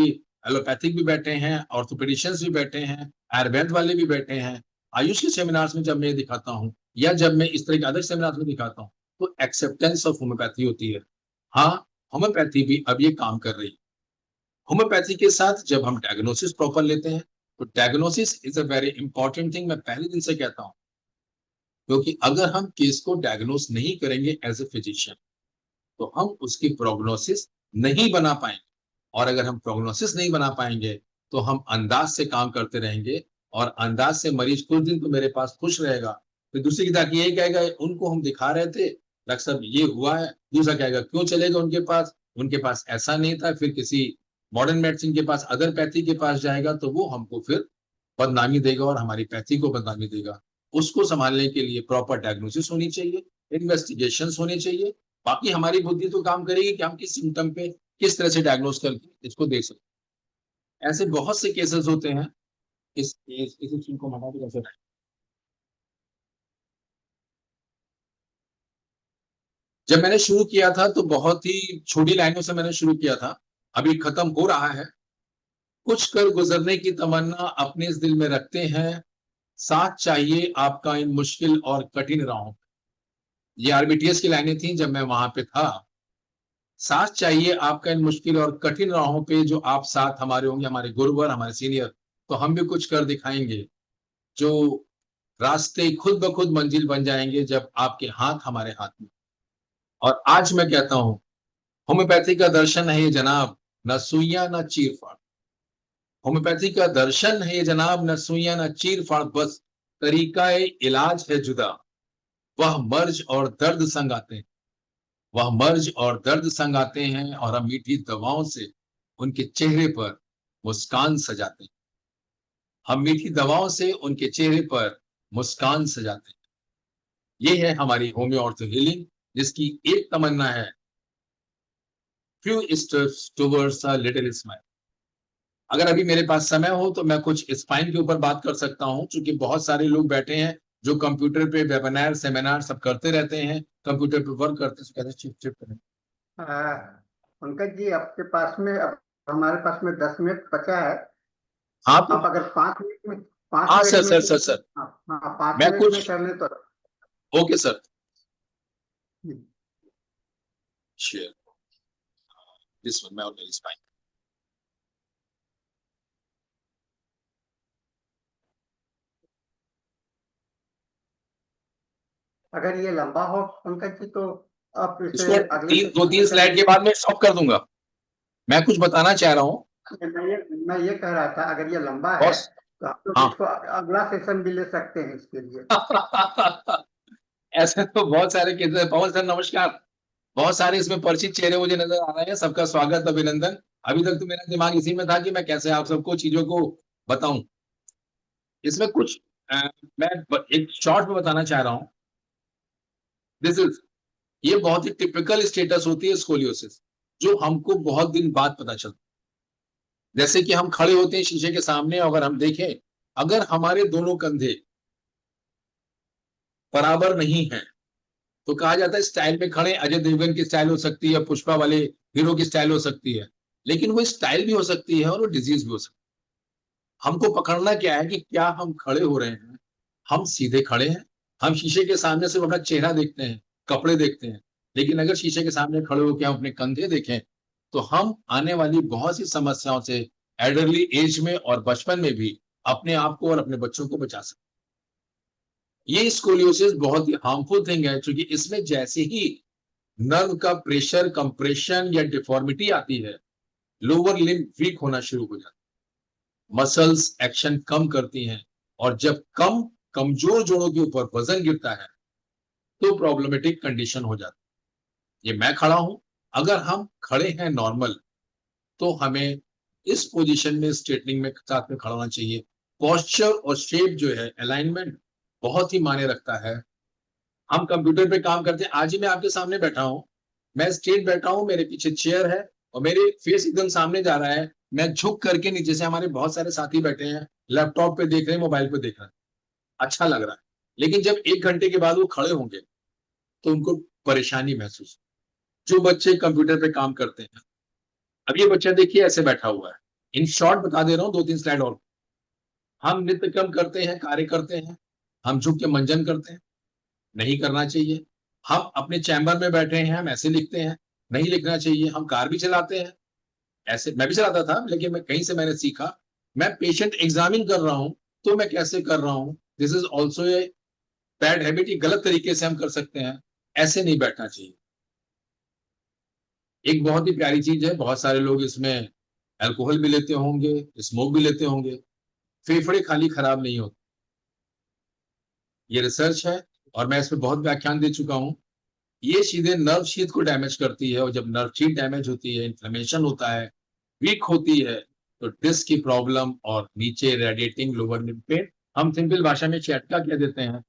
एलोपैथिक भी बैठे हैं, ऑर्थोपेडिशियंस भी बैठे हैं, आयुर्वेद वाले भी बैठे हैं, आयुष के सेमिनार्स में जब मैं ये दिखाता हूँ या जब मैं इस तरह के अदर सेमिनार्स में दिखाता हूँ, तो एक्सेप्टेंस ऑफ होम्योपैथी होती है। हाँ, होम्योपैथी भी अब ये काम कर रही है। होम्योपैथी के साथ जब हम डायग्नोसिस प्रॉपर लेते हैं, तो diagnosis is a very important thing, मैं पहले दिन से कहता हूँ, क्योंकि अगर हम केस को डायग्नोस नहीं करेंगे एज ए फिजिशियन, तो हम उसकी प्रोग्नोसिस नहीं बना पाएंगे, और अगर हम प्रोग्नोसिस नहीं बना पाएंगे तो हम अंदाज से काम करते रहेंगे, और अंदाज से मरीज कुछ दिन तो मेरे पास खुश रहेगा, फिर दूसरी की ताकि यही कहेगा उनको हम दिखा रहे थे डॉक्टर साहब ये हुआ है, दूसरा कहेगा क्यों चलेगा उनके पास ऐसा नहीं था, फिर किसी मॉडर्न मेडिसिन के पास, अदर पैथी के पास जाएगा तो वो हमको फिर बदनामी देगा और हमारी पैथी को बदनामी देगा। उसको संभालने के लिए प्रॉपर डायग्नोसिस होनी चाहिए, इन्वेस्टिगेशंस होने चाहिए। बाकी हमारी बुद्धि तो काम करेगी कि हम किस सिम्पटम पे किस तरह से डायग्नोस करके इसको देख सकते हैं। ऐसे बहुत से केसेस होते हैं। इस चीज को मना भी कर सकते हैं। जब मैंने शुरू किया था तो बहुत ही छोटी लाइनों से मैंने शुरू किया था, अभी खत्म हो रहा है। कुछ कर गुजरने की तमन्ना अपने इस दिल में रखते हैं, साथ चाहिए आपका इन मुश्किल और कठिन राहों। ये आरबीटीएस की लाइनें थी जब मैं वहां पे था। साथ चाहिए आपका इन मुश्किल और कठिन राहों पे, जो आप साथ हमारे होंगे, हमारे गुरुवर, हमारे सीनियर, तो हम भी कुछ कर दिखाएंगे। जो रास्ते खुद ब खुद मंजिल बन जाएंगे जब आपके हाथ हमारे हाथ में। और आज मैं कहता हूं, होम्योपैथी का दर्शन है ये जनाब, न सुइयां न चीर फाड़। होम्योपैथी का दर्शन है ये जनाब, न सुइयां न चीर फाड़, बस तरीका इलाज है जुदा। वह मर्ज और दर्द संग आते हैं, वह मर्ज और दर्द संग आते हैं, और हम मीठी दवाओं से उनके चेहरे पर मुस्कान सजाते हैं। हम मीठी दवाओं से उनके चेहरे पर मुस्कान सजाते हैं। ये है हमारी होम्यो ऑर्थो हीलिंग, जिसकी एक तमन्ना है, few steps towards a little smile. अगर अभी मेरे पास समय हो तो मैं कुछ स्पाइन के ऊपर बात कर सकता हूं, क्योंकि बहुत सारे लोग बैठे हैं जो कंप्यूटर पे वेबिनार, सेमिनार सब करते रहते हैं, कंप्यूटर पे वर्क करते हैं, कहते चिप चिप करें। पंकज जी, आपके पास में अब हमारे पास में 10 मिनट बचा है। हाँ तो, आप अगर 5 मिनट में, पाँच हाँ मिनट सर में सर सर सर, हाँ हाँ, 5 मैं मिनट में कुछ, कर ले तो। Okay sir, share this one, मैं और मेरी स्पाइन। अगर ये लंबा हो पंकज जी तो आप इसे इसको अगले दो तीन स्लाइड के बाद में स्टॉप कर दूंगा। मैं कुछ बताना चाह रहा हूँ मैं ये कह रहा था अगर ये लंबा है बॉस। तो हम लोग हाँ इसको अगला सेशन भी ले सकते हैं इसके लिए। ऐसे तो बहुत सारे केसेस हैं। पवन सर नमस्कार। बहुत सारे इसमें परिचित चेहरे मुझे नजर आ रहे हैं। सबका स्वागत, अभिनंदन। अभी तक तो मेरा दिमाग इसी में था कि मैं कैसे आप सबको चीजों को बताऊं। इसमें कुछ मैं एक शॉर्ट में बताना चाह रहा हूं। दिस इज ये बहुत ही टिपिकल स्टेटस होती है स्कोलियोसिस, जो हमको बहुत दिन बाद पता चलता है। जैसे कि हम खड़े होते हैं शीशे के सामने, अगर हम देखें, अगर हमारे दोनों कंधे बराबर नहीं है तो कहा जाता है स्टाइल में खड़े। अजय देवगन की स्टाइल हो सकती है, पुष्पा वाले हीरो की स्टाइल हो सकती है, लेकिन वो स्टाइल भी हो सकती है और वो डिजीज भी हो सकती है। हमको पकड़ना क्या है कि क्या हम खड़े हो रहे हैं, हम सीधे खड़े हैं। हम शीशे के सामने सिर्फ अपना चेहरा देखते हैं, कपड़े देखते हैं, लेकिन अगर शीशे के सामने खड़े होकर हम अपने कंधे देखें तो हम आने वाली बहुत सी समस्याओं से एडरली एज में और बचपन में भी अपने आप को और अपने बच्चों को बचा सकते हैं। ये स्कोलियोसिस बहुत ही हार्मफुल थिंग है, क्योंकि इसमें जैसे ही नर्व का प्रेशर, कंप्रेशन या डिफॉर्मिटी आती है, लोअर लिम्ब वीक होना शुरू हो जाता है, मसल्स एक्शन कम करती हैं, और जब कमजोर जोड़ों के ऊपर वजन गिरता है तो प्रॉब्लमेटिक कंडीशन हो जाती है। ये मैं खड़ा हूं, अगर हम खड़े हैं नॉर्मल तो हमें इस पोजीशन में स्ट्रेटनिंग में साथ में खड़ा होना चाहिए। पोस्चर और शेप जो है, अलाइनमेंट बहुत ही मायने रखता है। हम कंप्यूटर पे काम करते हैं। आज ही मैं आपके सामने बैठा हूं, मैं स्ट्रेट बैठा हूं, मेरे पीछे चेयर है और मेरे फेस एकदम सामने जा रहा है। मैं झुक करके, नीचे से हमारे बहुत सारे साथी बैठे हैं, लैपटॉप पे देख रहे हैं, मोबाइल पे देख रहे हैं, अच्छा लग रहा है। लेकिन जब 1 घंटे के बाद वो खड़े होंगे तो उनको परेशानी महसूस। जो बच्चे कंप्यूटर पे काम करते हैं, अब ये बच्चा देखिए ऐसे बैठा हुआ है। इन शॉर्ट बता दे रहा हूं, 2-3 स्लाइड और। हम नित्य कर्म करते हैं, कार्य करते हैं, हम झुक के मंजन करते हैं, नहीं करना चाहिए। हम अपने चैम्बर में बैठे हैं, हम ऐसे लिखते हैं, नहीं लिखना चाहिए। हम कार भी चलाते हैं, ऐसे मैं भी चलाता था, लेकिन मैं कहीं से मैंने सीखा। मैं पेशेंट एग्जामिन कर रहा हूं तो मैं कैसे कर रहा हूं, this is also a bad habit. ये गलत तरीके से हम कर सकते हैं, ऐसे नहीं बैठना चाहिए। एक बहुत ही प्यारी चीज है, बहुत सारे लोग इसमें अल्कोहल भी लेते होंगे, स्मोक भी लेते होंगे, फेफड़े खाली खराब नहीं होते। ये रिसर्च है और मैं इसमें बहुत व्याख्यान दे चुका हूं। ये सीधे नर्व शीथ को डैमेज करती है, और जब नर्व शीथ डैमेज होती है, इन्फ्लेमेशन होता है, वीक होती है, तो डिस्क की प्रॉब्लम और नीचे रेडिएटिंग लोअर लिम्ब पेन, हम सिंपल भाषा में चटका कह देते हैं,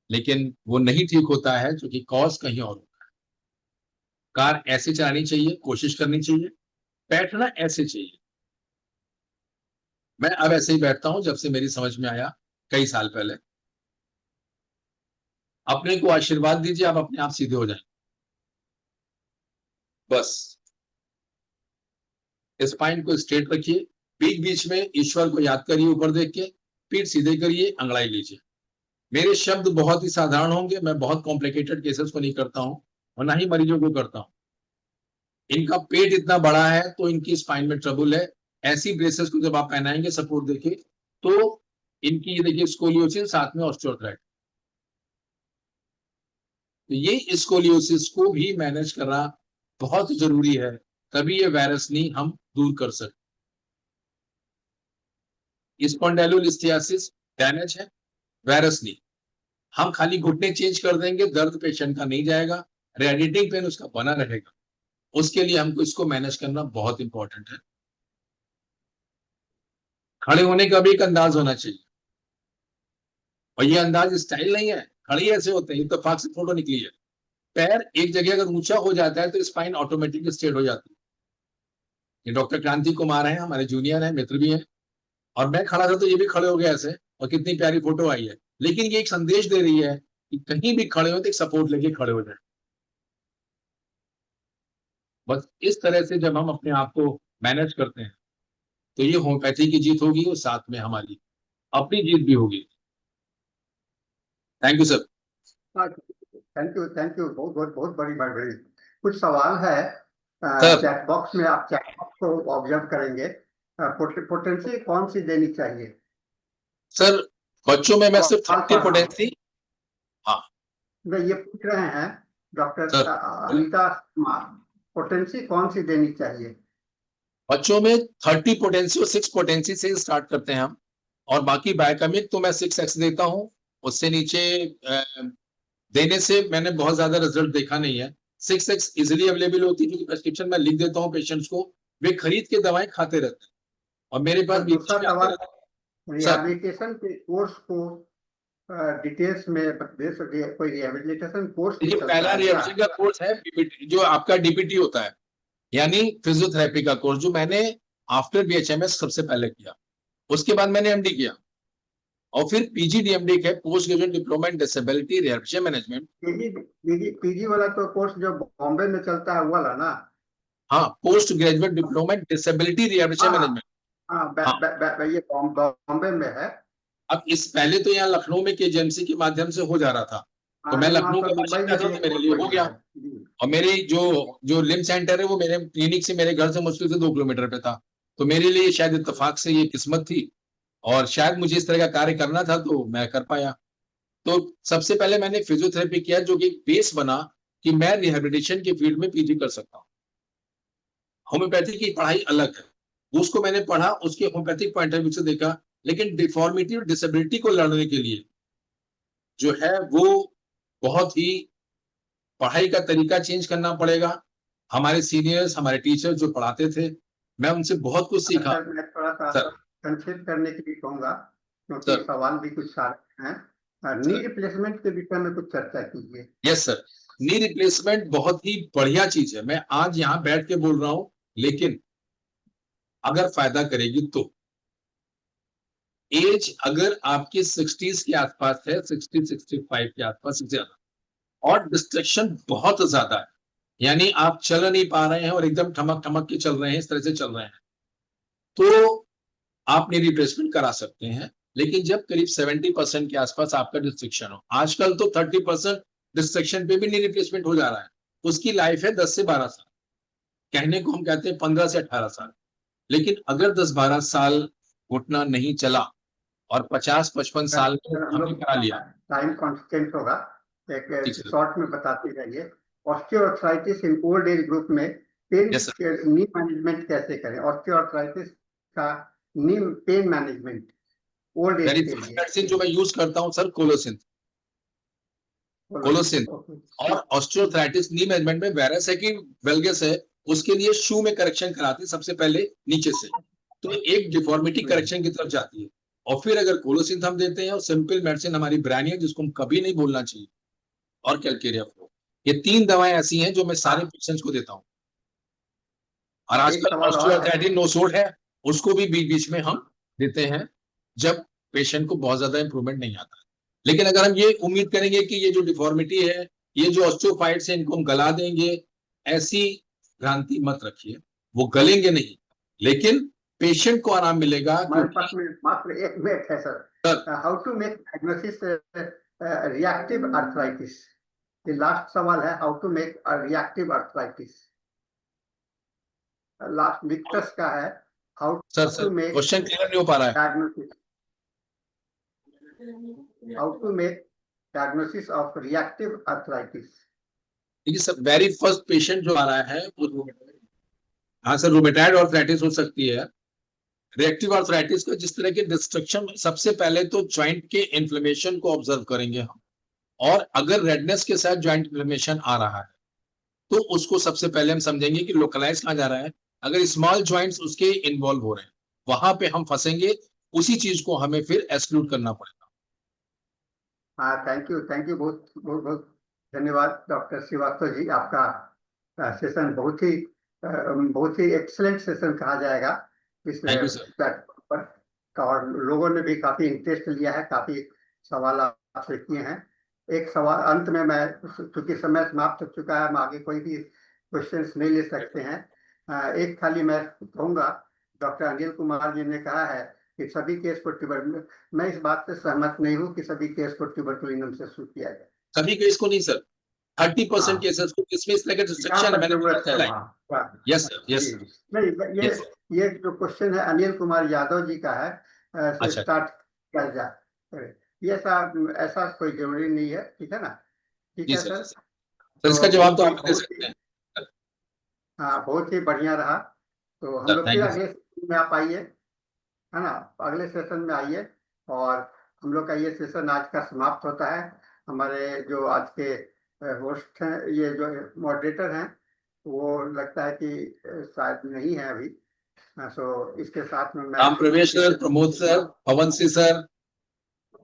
लेकिन वो नहीं ठीक होता है, क्योंकि कॉज कहीं और होता है। कार ऐसे चलानी चाहिए, कोशिश करनी चाहिए, बैठना ऐसे चाहिए। मैं अब ऐसे ही बैठता हूं, जब से मेरी समझ में आया कई साल पहले। अपने को आशीर्वाद दीजिए, आप अपने आप सीधे हो जाएं। बस स्पाइन को स्ट्रेट रखिए, बीच बीच में ईश्वर को याद करिए, ऊपर देख के, पीठ सीधे करिए, अंगड़ाई लीजिए। मेरे शब्द बहुत ही साधारण होंगे, मैं बहुत कॉम्प्लिकेटेड केसेस को नहीं करता हूं और ना ही मरीजों को करता हूं। इनका पेट इतना बड़ा है तो इनकी स्पाइन में ट्रबल है। ऐसी ब्रेसेस को जब आप पहनाएंगे, सपोर्ट देके, तो इनकी ये देखिए स्कोलियोसिस, साथ में ऑस्टियोआर्थराइटिस। तो ये स्कोलियोसिस को भी मैनेज करना बहुत जरूरी है, तभी ये वायरस नहीं हम दूर कर सकते। स्पॉन्डिलोलिस्थेसिस डैमेज है, वायरस नहीं। हम खाली घुटने चेंज कर देंगे, दर्द पेशेंट का नहीं जाएगा, रेडिएटिंग पेन उसका बना रहेगा। उसके लिए हमको इसको मैनेज करना बहुत इंपॉर्टेंट है। खड़े होने का भी एक अंदाज होना चाहिए, और ये अंदाज स्टाइल नहीं है। खड़े ऐसे होते हैं, इत्तेफाक से फोटो निकली है। पैर एक जगह अगर ऊंचा हो जाता है तो स्पाइन ऑटोमेटिकली स्ट्रेट हो जाती है। ये डॉक्टर क्रांति कुमार हैं, हमारे जूनियर हैं, मित्र भी हैं, और मैं खड़ा था तो ये भी खड़े हो गए ऐसे, और कितनी प्यारी फोटो आई है। लेकिन ये एक संदेश दे रही है कि कहीं भी खड़े हो तो एक सपोर्ट लेके खड़े हो जाए। बस इस तरह से जब हम अपने आप को मैनेज करते हैं तो ये होम्योपैथी की जीत होगी, और साथ में हमारी अपनी जीत भी होगी। Thank you sir. Thank you बहुत बहुत बहुत बड़ी बड़ी कुछ सवाल है सर चैट बॉक्स में, आप चैट बॉक्स को ऑब्जर्व करेंगे। पोटेंसी कौन सी देनी चाहिए? सर बच्चों में मैं सिर्फ सवाल 30 पढ़ रहा हूँ। पोटेंसी। हाँ ये पूछ रहे हैं डॉक्टर सर अनीता, पोटेंसी कौन सी देनी चाहिए? बच्चों में 30 पोटेंसी और 6 पोटेंसी से स्टार्ट करते हैं हम, और बाकी बायोकेमिक तो मैं 6x देता हूँ। उससे नीचे देने से मैंने बहुत ज्यादा रिजल्ट देखा नहीं है। 6x इजिली अवेलेबल होती है, क्योंकि प्रेस्क्रिप्शन में लिख देता हूँ पेशेंट्स को, वे खरीद के दवाएं खाते रहते हैं और मेरे पास दूसरा बीच में आते सवाल, रहते हैं। सर रिहैबिलिटेशन के कोर्स को डिटेल्स में दे सके? कोई रिहैबिलिटेशन कोर्स भी देखिए, चलता पहला है क्या? रिहैबिलिटेशन का कोर्स है PPT, जो आपका डीपीटी होता है, यानी फिजियोथेरेपी का कोर्स, जो मैंने आफ्टर BHMS सबसे पहले किया। उसके बाद मैंने MD किया, और फिर PGDMD है, post graduate diploma in disability rehabilitation management. PG वाला तो कोर्स जो बॉम्बे में चलता है वो वाला ना? हाँ, post graduate diploma in disability rehabilitation हाँ मैनेजमेंट। हाँ, ये बॉम्बे में है। अब इस पहले तो यहाँ लखनऊ में KGMC के माध्यम से हो जा रहा था, तो मैं यहाँ लखनऊ पर का मुंबई बाशिंदा में था, भी तो एक मेरे कोर्स लिए हो बढ़िया गया। है जी। और मेरी जो लिम सेंटर है वो मेरे क्लिनिक से, मेरे घर से मुश्किल से 2 किलोमीटर पे था, तो मेरे लिए शायद इत्तेफाक से ये किस्मत थी, और शायद मुझे इस तरह का कार्य करना था, तो मैं कर पाया। तो सबसे पहले मैंने फिजियोथेरेपी किया, जो कि बेस बना कि मैं रिहैबिलिटेशन के फील्ड में PG कर सकता हूँ। होम्योपैथी की पढ़ाई अलग है, उसको मैंने पढ़ा, उसके होम्योपैथिक पॉइंट ऑफ व्यू से देखा, लेकिन डिफॉर्मिटी और डिसेबिलिटी को लड़ने के लिए जो है वो बहुत ही पढ़ाई का तरीका चेंज करना पड़ेगा। हमारे सीनियर्स, हमारे टीचर जो पढ़ाते थे, मैं उनसे बहुत कुछ सीखा। सर मैं थोड़ा सा सर संक्षेप करने के लिए कहूंगा, क्योंकि सर सवाल भी कुछ सारे हैं। नी सर रिप्लेसमेंट के विषय में कुछ चर्चा कीजिए। यस सर, नी रिप्लेसमेंट बहुत ही बढ़िया चीज है। मैं आज यहाँ बैठ के बोल रहा हूँ, लेकिन अगर फायदा करेगी तो एज अगर आपकी 60s के आसपास है, 60-65 के आसपास सबसे ज्यादा, और डिस्ट्रैक्शन बहुत ज्यादा है, यानी आप चल नहीं पा रहे हैं और एकदम ठमक ठमक के चल रहे हैं, इस तरह से चल रहे हैं, तो आप नी रिप्लेसमेंट करा सकते हैं। लेकिन जब करीब 70% के आसपास आपका डिस्ट्रक्शन हो, आजकल तो 30% डिस्ट्रक्शन पे भी नी रिप्लेसमेंट हो जा रहा है, उसकी लाइफ है 10 से 12 साल, कहने को हम कहते हैं 15 से 18 साल। लेकिन अगर 10-12 साल घुटना नहीं चला और 50-55 साल में सर हम हमने लोग करा लिया। टाइम कॉन्स्टेंट होगा, ठीक एक सर। शॉर्ट में बताते रहिए। Osteoarthritis in old age group में पेन यस सर। नी मैनेजमेंट कैसे करें? ऑस्टियोआर्थराइटिस का knee pain management old age very के फर्स्ट लिए। मेडिसिन जो मैं यूज करता हूं सर, कोलोसिन। कोलोसिन। और ऑस्टियोआर्थराइटिस नी मैनेजमेंट में वेरस है कि वेल्गस है, उसके लिए शू में करेक्शन कराते हैं सबसे पहले नीचे से, तो एक डिफॉर्मिटी करेक्शन की तरफ जाती है। और फिर अगर कोलोसिन हम देते हैं, और सिंपल मेडिसिन हमारी ब्रानिया, जिसको हम कभी नहीं भूलना चाहिए, और कैलकेरिया फ्लो, ये 3 दवाएं ऐसी हैं जो मैं सारे पेशेंट्स को देता हूं। और एक आजकल सवाल और है। ऑस्टियोआर्थराइटिस नोसोड है, उसको भी बीच बीच में हम देते हैं जब पेशेंट को बहुत ज्यादा इंप्रूवमेंट नहीं आता। लेकिन अगर हम ये उम्मीद करेंगे कि ये जो डिफॉर्मिटी है, ये जो ऑस्टियोफाइट्स है, इनको हम गला देंगे, ऐसी भ्रांति मत रखिए, वो गलेंगे नहीं, लेकिन पेशेंट को आराम मिलेगा। हमारे पास में मात्र 1 मिनट है sir. How to make diagnosis reactive arthritis? ये लास्ट सवाल है, how to make reactive arthritis. Last विक्टस का है, how sir to make question clear नहीं हो पा रहा है। Diagnosis, how to make diagnosis of reactive arthritis. देखिए सर, वेरी फर्स्ट पेशेंट जो आ रहा है वो, हाँ सर, रूमेटाइड आर्थराइटिस हो सकती है। रिएक्टिव आर्थराइटिस का जिस तरह के डिस्ट्रक्शन, सबसे पहले तो जॉइंट के इन्फ्लेमेशन को ऑब्जर्व करेंगे हम, और अगर रेडनेस के साथ जॉइंट इन्फ्लेमेशन आ रहा है, तो उसको सबसे पहले हम समझेंगे कि लोकलाइज कहाँ जा रहा है। अगर स्मॉल जॉइंट्स उसके इन्वॉल्व हो रहे हैं, वहां पे हम फंसेंगे, उसी चीज को हमें फिर एक्सक्लूड करना पड़ेगा। हाँ, थैंक यू बहुत बहुत बहुत धन्यवाद डॉक्टर श्रीवास्तव जी। आपका सेशन बहुत ही एक्सलेंट सेशन कहा जाएगा इस थैंक यू सर। प्लेटफॉर्म पर, और लोगों ने भी काफी इंटरेस्ट लिया है, काफी सवाल आपसे किए हैं। एक सवाल अंत में, मैं चूंकि समय समाप्त हो चुका है, हम आगे कोई भी क्वेश्चंस नहीं ले सकते हैं। एक खाली मैं कहूँगा, डॉक्टर अनिल कुमार जी ने कहा है कि सभी केस को मैं इस बात से सहमत नहीं हूँ कि सभी केस को ट्यूबरकुलिनम से शुरू किया जाए। सभी केस को नहीं सर, 30% हाँ, केसेस को, इसमें इस तरह का जहाँ डिस्ट्रक्शन है, पर मैंने जरूरत है बताया। वहाँ। यस सर, यस जी सर, जी। नहीं, यस। ये जो क्वेश्चन है अनिल कुमार यादव जी का है, से अच्छा, स्टार्ट किया जाए। ये ऐसा ऐसा कोई जरूरी नहीं है, ठीक है ना? ठीक जी है सर। सर। तो इसका जवाब तो आप दे बहुत सकते ही, हैं। हाँ बहुत ही बढ़िया रहा। तो हम सर लोग थैंक फिर यू। अगले सेशन में आप आइए, है ना, अगले सेशन में आइए। और हम लोग का ये सेशन आज का समाप्त होता है। हमारे जो आज के होस्ट हैं, ये जो मॉडरेटर हैं, वो लगता है कि शायद नहीं है अभी। सो इसके साथ में मैं राम प्रवेश sir, Pramod sir, Pawan Singh sir,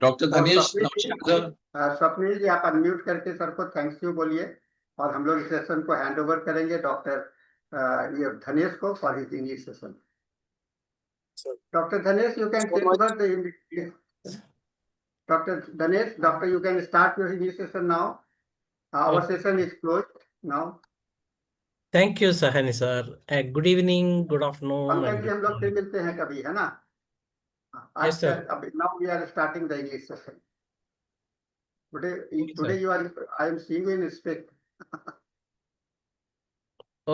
doctor और धनेश, नमस्कार सर। स्वप्निल जी, आप अनम्यूट करके सर को थैंक्स यू बोलिए। और हम लोग इस सेशन को हैंड ओवर करेंगे डॉक्टर ये धनेश को for his English session. Doctor Dhanesh, you can take over the Dr. Danesh, doctor, you can start your English session now. Our Okay. session is closed now. Thank you, Sahani sir. Good evening, good afternoon, Pankaj and जी, हम good लोग फिर morning. मिलते हैं कभी, है ना। आज Yes, का sir. अब now we are starting the English session. Today, Okay, today sir. you are, I am seeing you in spec.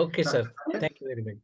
Okay, sir. Dr. Danesh? Thank you very much.